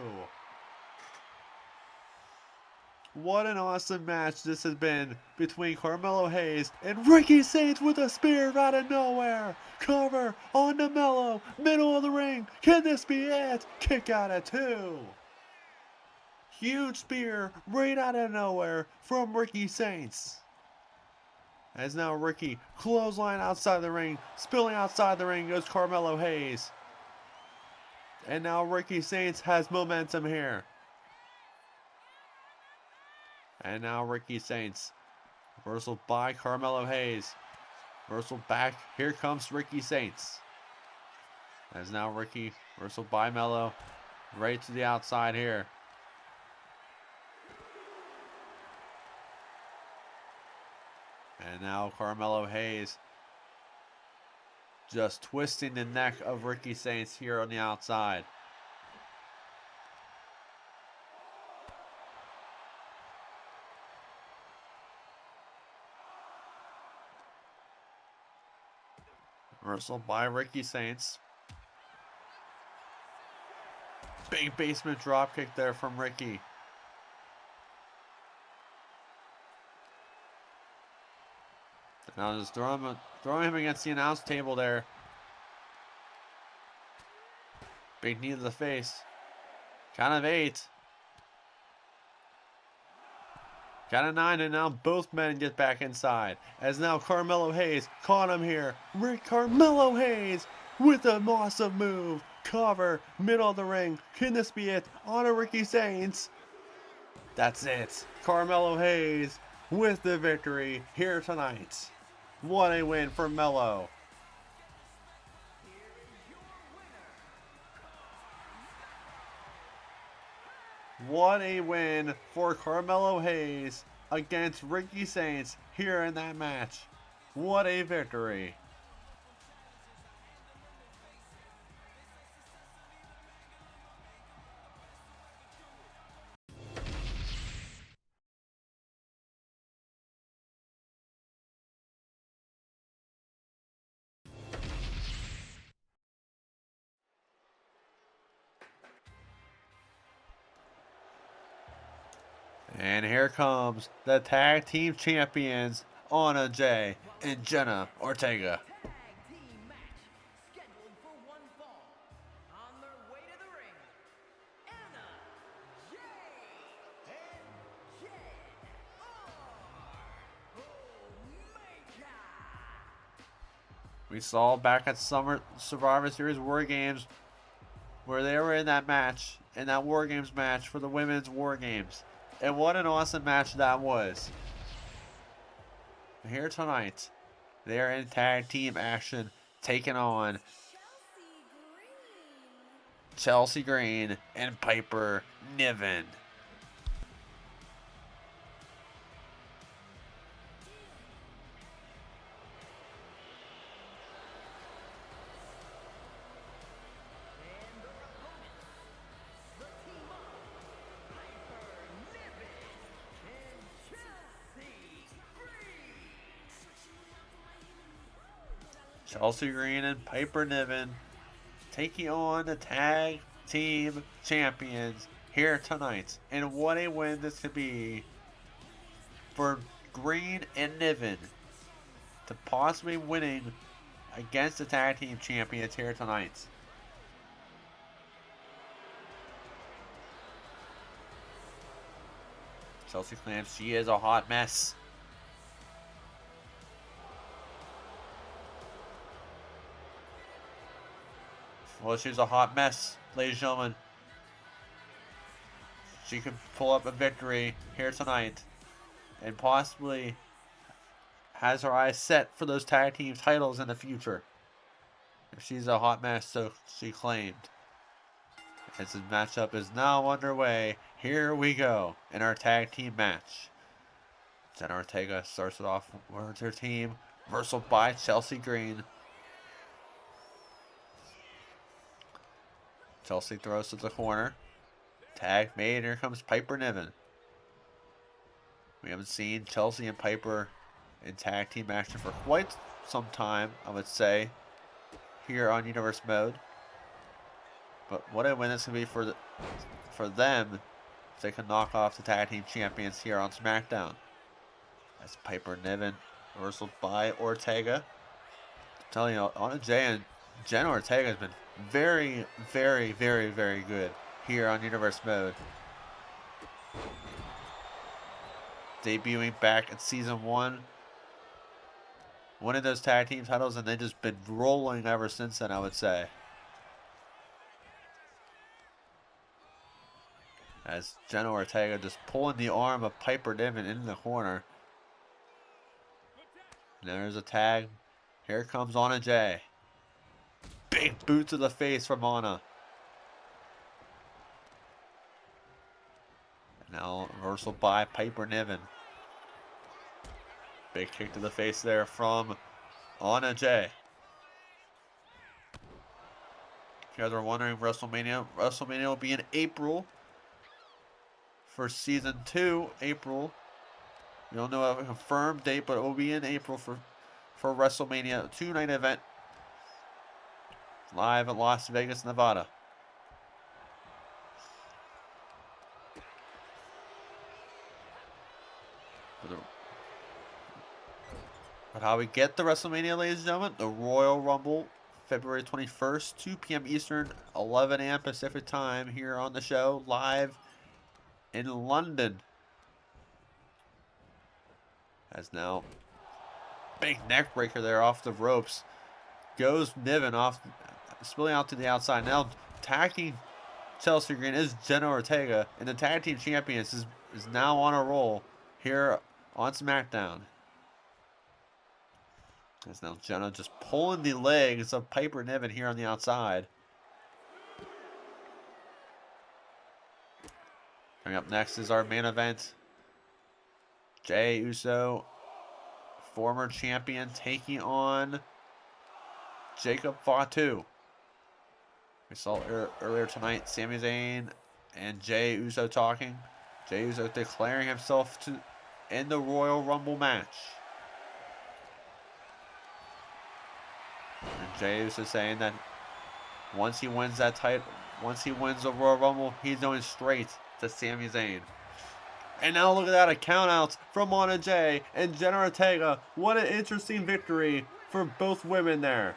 What an awesome match this has been between Carmelo Hayes and Ricky Saints with a spear out of nowhere. Cover on to Mello, middle of the ring. Can this be it? Kick out at 2. Huge spear right out of nowhere from Ricky Saints. As now Ricky clothesline outside the ring, spilling outside the ring goes Carmelo Hayes. And now Ricky Saints has momentum here. And now Ricky Saints. Reversal by Carmelo Hayes. Reversal back. Here comes Ricky Saints. As now Ricky, reversal by Mello. Right to the outside here. And now Carmelo Hayes just twisting the neck of Ricky Saints here on the outside. Reversal by Ricky Saints. Big basement dropkick there from Ricky. Now just throwing him against the announce table there. Big knee to the face. Count of 8. Got a 9, and now both men get back inside. As now Carmelo Hayes caught him here. Carmelo Hayes with an awesome move. Cover, middle of the ring. Can this be it? On a Ricky Saints. That's it. Carmelo Hayes with the victory here tonight. What a win for Melo. What a win for Carmelo Hayes against Ricky Saints here in that match. What a victory. And here comes the tag team champions, Anna Jay and Jenna Ortega. Tag team match scheduled for one fall. On their way to the ring, Anna Jay and Jen Omega. We saw back at Summer Survivor Series War Games where they were in that match, in that War Games match for the women's War Games. And what an awesome match that was. Here tonight, they're in tag team action, taking on Chelsea Green and Piper Niven. Chelsea Green and Piper Niven taking on the tag team champions here tonight. And what a win this could be for Green and Niven to possibly winning against the tag team champions here tonight. Chelsea claims she is a hot mess. Well, she's a hot mess, ladies and gentlemen. She could pull up a victory here tonight and possibly has her eyes set for those tag team titles in the future. If she's a hot mess, so she claimed. As this matchup is now underway, here we go in our tag team match. Jenna Ortega starts it off with her team, wrestled by Chelsea Green. Chelsea throws to the corner. Tag made. Here comes Piper Niven. We haven't seen Chelsea and Piper in tag team action for quite some time, I would say, here on Universe Mode. But what a win this can be for them if they can knock off the tag team champions here on Smackdown. That's Piper Niven, wrestled by Ortega. I'm telling you, Anna Jay and Jenna Ortega has been very, very, very, very good here on Universe Mode. Debuting back in Season 1. Winning those tag team titles, and they've just been rolling ever since then, I would say. As Jenna Ortega just pulling the arm of Piper Niven in the corner. And there's a tag. Here comes Anna Jay. Big boot to the face from Anna. And now reversal by Piper Niven. Big kick to the face there from Anna Jay. If you guys are wondering, WrestleMania will be in April for Season 2. April. We don't know a confirmed date, but it will be in April for WrestleMania, a 2-night event. Live at Las Vegas, Nevada. But how we get to WrestleMania, ladies and gentlemen, the Royal Rumble, February 21st, 2 p.m. Eastern, 11 a.m. Pacific time here on the show, live in London. As now, big neck breaker there off the ropes. Goes Niven off, spilling out to the outside. Now attacking Chelsea Green is Jenna Ortega, and the tag team champions is now on a roll here on SmackDown. As now Jenna just pulling the legs of Piper Niven here on the outside. Coming up next is our main event. Jey Uso, former champion, taking on Jacob Fatu. We saw earlier tonight Sami Zayn and Jey Uso talking. Jey Uso declaring himself in the Royal Rumble match. And Jey Uso saying that once he wins that title, once he wins the Royal Rumble, he's going straight to Sami Zayn. And now look at that, a count out from Anna Jay and Jenna Ortega. What an interesting victory for both women there.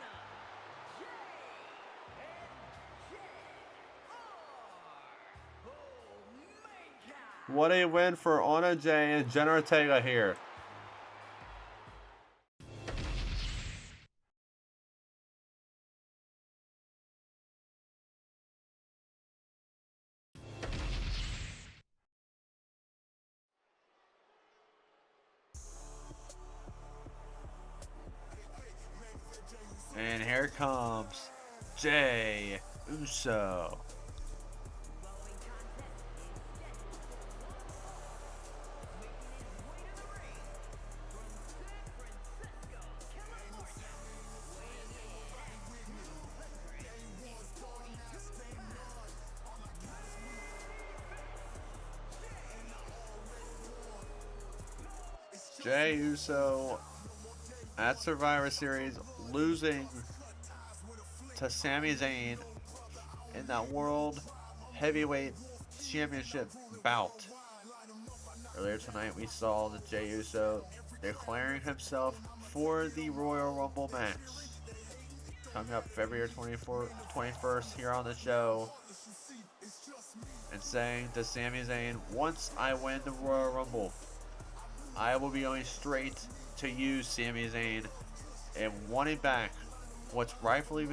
What a win for Anna Jay and Jenna Ortega here. And here comes Jey Uso. Jey Uso at Survivor Series losing to Sami Zayn in that World Heavyweight Championship bout. Earlier tonight we saw that Jey Uso declaring himself for the Royal Rumble match. Coming up February 21st here on the show. And saying to Sami Zayn, once I win the Royal Rumble, I will be going straight to you, Sami Zayn, and wanting back what's rightfully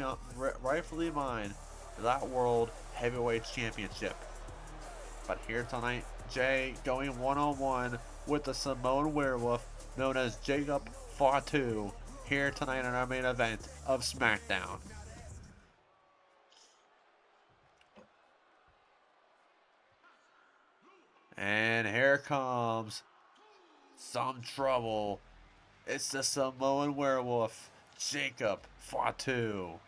mine, that World Heavyweight Championship. But here tonight, Jey going one-on-one with the Samoan Werewolf known as Jacob Fatu here tonight in our main event of SmackDown. And here comes some trouble. It's the Samoan Werewolf, Jacob Fatu.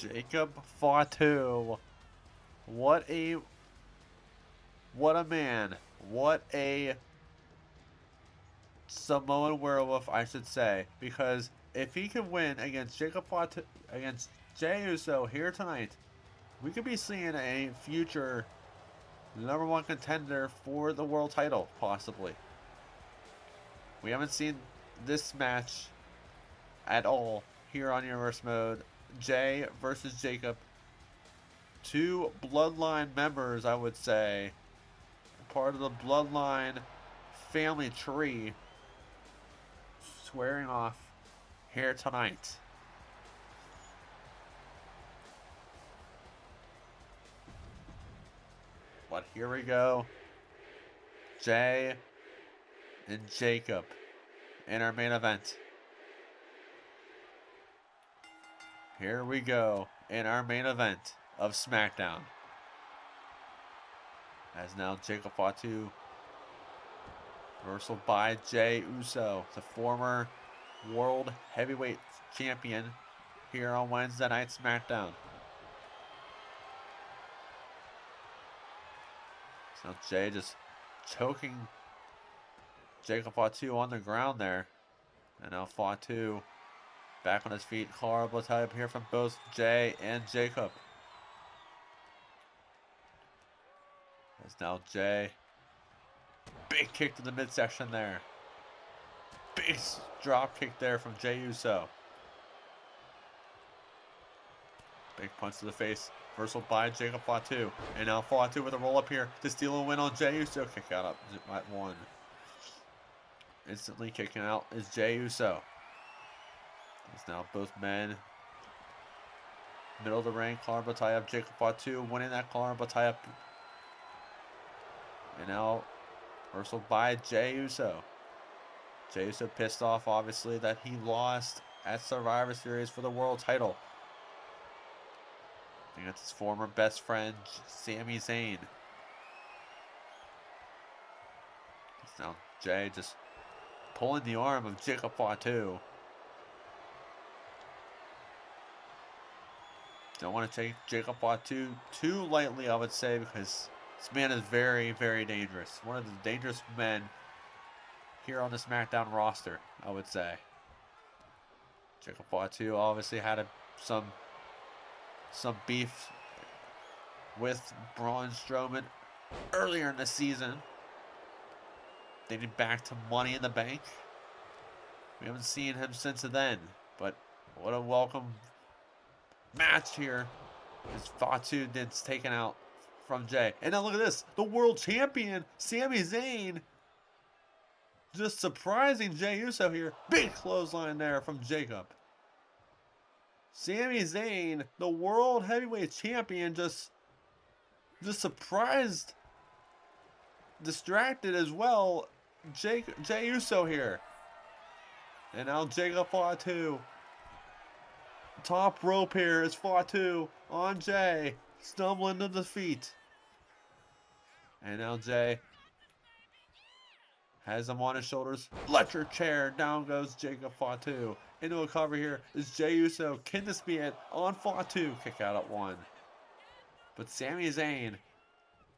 Jacob Fatu. What a man. What a Samoan Werewolf, I should say. Because if he can win against Jacob Fatu, against Jey Uso here tonight, we could be seeing a future #1 contender for the world title, possibly. We haven't seen this match at all here on Universe Mode. Jey versus Jacob. Two Bloodline members, I would say. Part of the Bloodline family tree. Squaring off here tonight. But here we go. Jey and Jacob in our main event. Here we go in our main event of SmackDown. As now Jacob Fatu reversal by Jey Uso, the former World Heavyweight Champion here on Wednesday Night SmackDown. So Jay just choking Jacob Fatu on the ground there. And now Fatu back on his feet. Horrible type here from both Jay and Jacob. As now Jay. Big kick to the midsection there. Big drop kick there from Jey Uso. Big punch to the face. Reversal by Jacob Fatu. And now Fatu with a roll up here to steal a win on Jey Uso. Kick out at 1. Instantly kicking out is Jey Uso. It's now both men. Middle of the ring. Collar tie up. Jacob Fatu winning that collar tie up. And now reversal by Jey Uso. Jey Uso pissed off, obviously, that he lost at Survivor Series for the world title against his former best friend, Sami Zayn. It's now Jay just pulling the arm of Jacob Fatu. Don't want to take Jacob Fatu too lightly, I would say, because this man is very, very dangerous. One of the dangerous men here on the Smackdown roster, I would say. Jacob Fatu obviously had some beef with Braun Strowman earlier in the season, dating back to Money in the Bank. We haven't seen him since then, but what a welcome match here as Fatu gets taken out from Jay. And now look at this, the world champion Sami Zayn just surprising Jey Uso here. Big clothesline there from Jacob. Sami Zayn, the world heavyweight champion, just surprised, distracted as well. Jey Uso here. And now Jacob Fatu. Top rope here is Fatu on Jay. Stumbling to the feet. And now Jay has him on his shoulders. Electric chair. Down goes Jacob Fatu. Into a cover here is Jey Uso. Can this be it? On Fatu. Kick out at 1. But Sami Zayn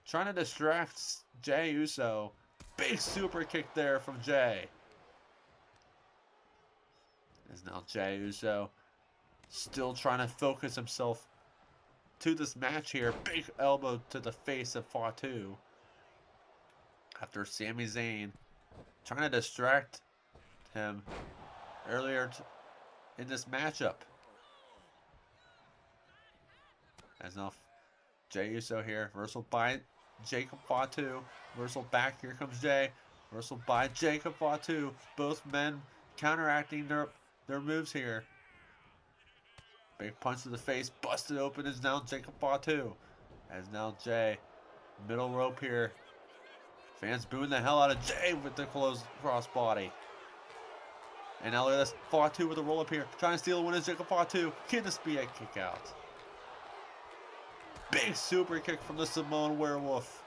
trying to distract Jey Uso. Big super kick there from Jay. As now Jey Uso still trying to focus himself to this match here. Big elbow to the face of Fatu. After Sami Zayn trying to distract him earlier in this matchup. As now Jey Uso here. Reversal by Jacob Fatu. Reversal back. Here comes Jay. Reversal by Jacob Fatu. Both men counteracting their moves here. Big punch to the face. Busted open is now Jacob Fatu. As now Jay. Middle rope here. Fans booing the hell out of Jay with the closed crossbody. And now look at this. Fatu with a roll up here. Trying to steal a win is Jacob Fatu. Can this be a kick out? Big super kick from the Samoan Werewolf.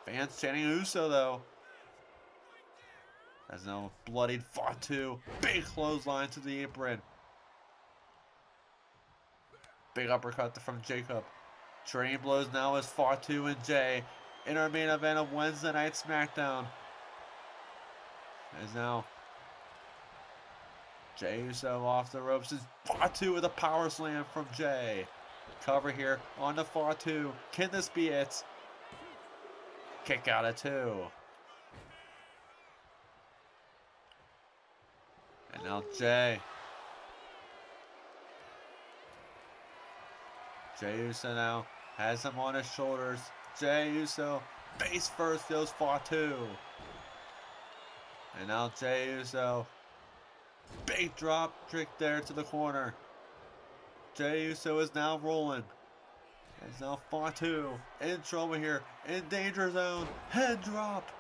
Fans chanting Uso though. As now bloodied Fatu. Big clothesline to the apron. Big uppercut from Jacob. Train blows now as Fatu and Jay in our main event of Wednesday Night SmackDown. As now Jey Uso off the ropes is Fatu with a power slam from Jay. Cover here on the Fatu. Can this be it? Kick out at 2. And now Jey Uso now has him on his shoulders. Jey Uso, face first goes Fatu. And now Jey Uso, big drop kick there to the corner. Jey Uso is now rolling. It's now Fatu in trouble here, in danger zone. Head drop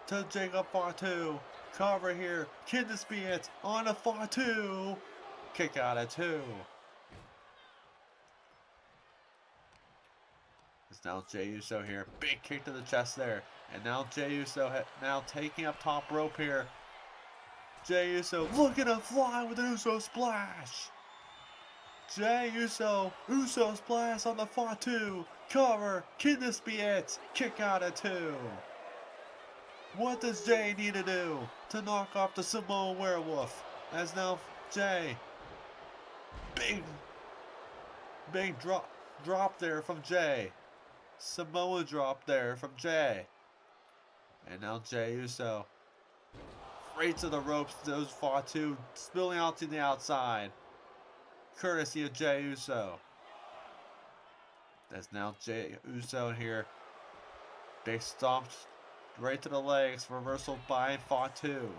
to Jacob Fatu. Cover here. Can this be it? On a Fatu. Kick out at 2. It's now Jey Uso here. Big kick to the chest there. And now Jey Uso now taking up top rope here. Jey Uso looking to fly with an Uso splash. Jey Uso splash on the Fatu. Cover, can this be it? Kick out at 2. What does Jey need to do to knock off the Samoan Werewolf? As now Jey, big drop there from Jey. Samoa drop there from Jey. And now Jey Uso, right to the ropes, those Fatu spilling out to the outside. Courtesy of Jey Uso. That's now Jey Uso here. Big stomps right to the legs. Reversal by Fatu.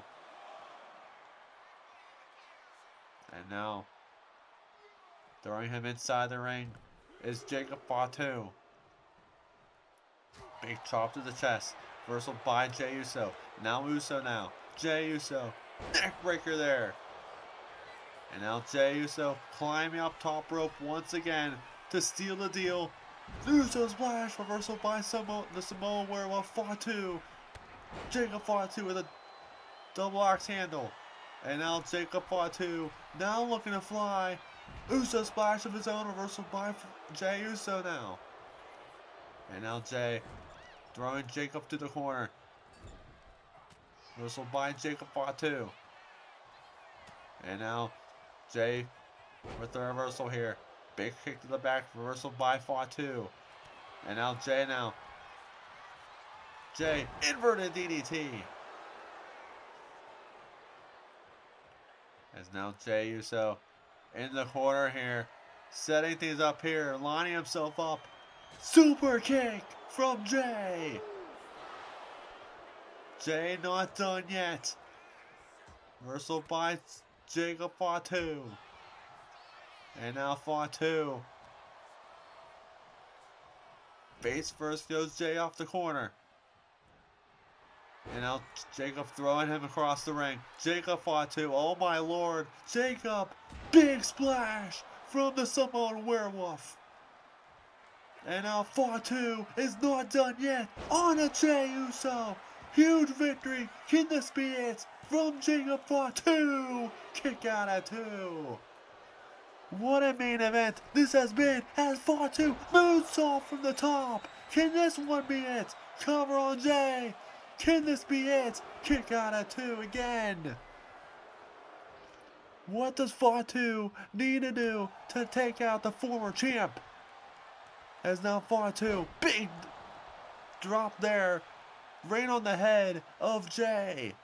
And now, throwing him inside the ring is Jacob Fatu. Big chop to the chest. Reversal by Jey Uso. Now Uso now. Jey Uso. Neck breaker there. And now Jey Uso climbing up top rope once again to steal the deal. Uso splash. Reversal by the Samoan Werewolf Fatu. Jacob Fatu with a double axe handle. And now Jacob Fatu now looking to fly. Uso splash of his own. Reversal by Jey Uso now. And now Jey throwing Jacob to the corner. Reversal by Jacob Fatu. And now Jey with the reversal here. Big kick to the back. Reversal by Fatu. And now Jey inverted DDT. As now Jey Uso in the corner here. Setting things up here. Lining himself up. Super kick from Jey. Jey not done yet. Reversal by Jacob Fatu. And now Fatu. Face first goes Jey off the corner. And now Jacob throwing him across the ring. Jacob Fatu. Oh my lord. Jacob. Big splash from the Samoan Werewolf. And now Fatu is not done yet. On a Jey Uso. Huge victory. Can this be it? From Jacob Fatu. Kick out at 2. What a main event this has been as Fatu moonsault from the top. Can this one be it? Cover on Jey. Can this be it? Kick out at 2 again. What does Fatu need to do to take out the former champ? As now Fatu, big drop there, right on the head of Jey.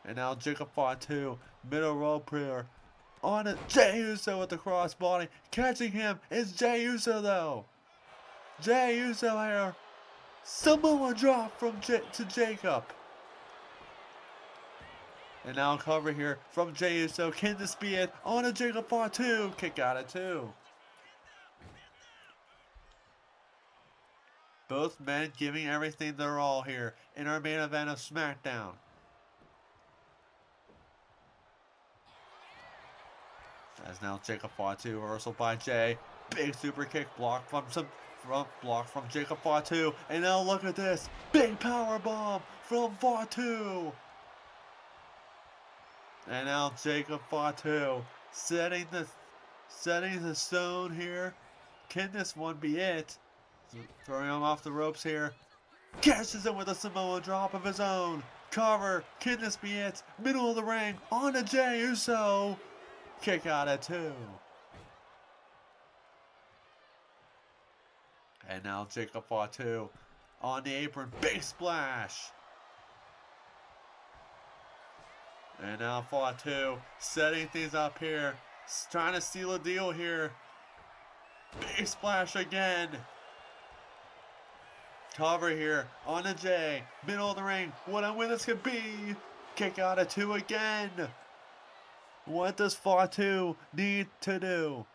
And now Jacob Fatu, middle rope here. On it, Jey Uso with the crossbody. Catching him is Jey Uso though. Jey Uso here. Samoa drop from to Jacob. And now cover here from Jey Uso. Can this be it? On a Jacob Fatu. Kick out at 2. Both men giving everything their all here in our main event of Smackdown. As now Jacob Fatu, reversal by Jey. Big super kick block from Jacob Fatu. And now look at this. Big power bomb from Fatu. And now Jacob Fatu setting the stone here. Can this one be it? Throwing him off the ropes here. Catches him with a Samoa drop of his own. Cover. Can this be it? Middle of the ring. On to Jey Uso. Kick out at 2. And now Jacob Fatu on the apron. Big splash. And now Fatu setting things up here. Trying to steal a deal here. Big splash again. Cover here on the Jey. Middle of the ring. What a win this could be. Kick out at 2 again. What does Fatu need to do?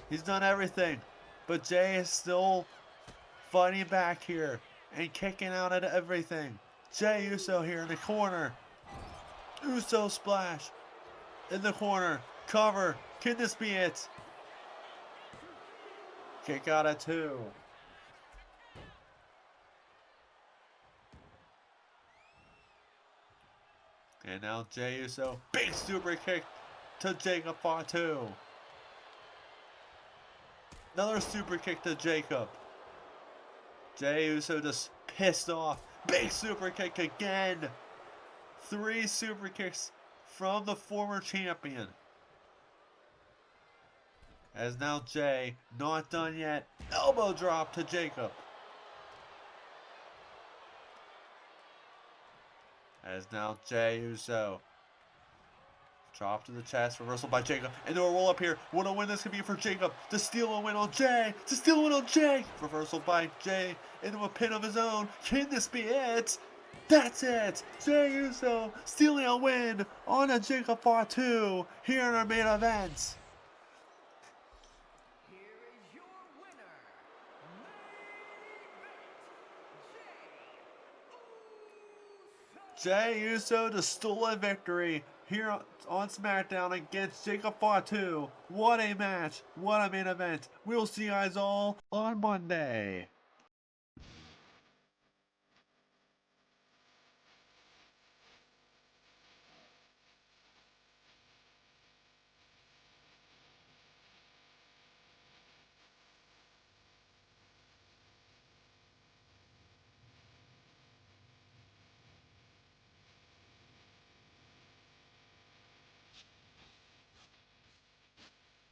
He's done everything. But Jey is still fighting back here. And kicking out at everything. Jey Uso here in the corner. Uso splash. In the corner. Cover. Can this be it? Kick out at 2. And now Jey Uso, big super kick to Jacob Fatu. Another super kick to Jacob. Jey Uso just pissed off. Big super kick again. 3 super kicks from the former champion. As now Jey, not done yet. Elbow drop to Jacob. As now Jey Uso. Drop to the chest, reversal by Jacob, and a roll up here. What a win this could be for Jacob to steal a win on Jey. To steal a win on Jey. Reversal by Jey into a pin of his own. Can this be it? That's it. Jey Uso stealing a win on a Jacob Fatu here in our main event. Here is your winner, Jey Uso to steal a victory here on SmackDown against Jacob Fatu. What a match. What a main event. We'll see you guys all on Monday.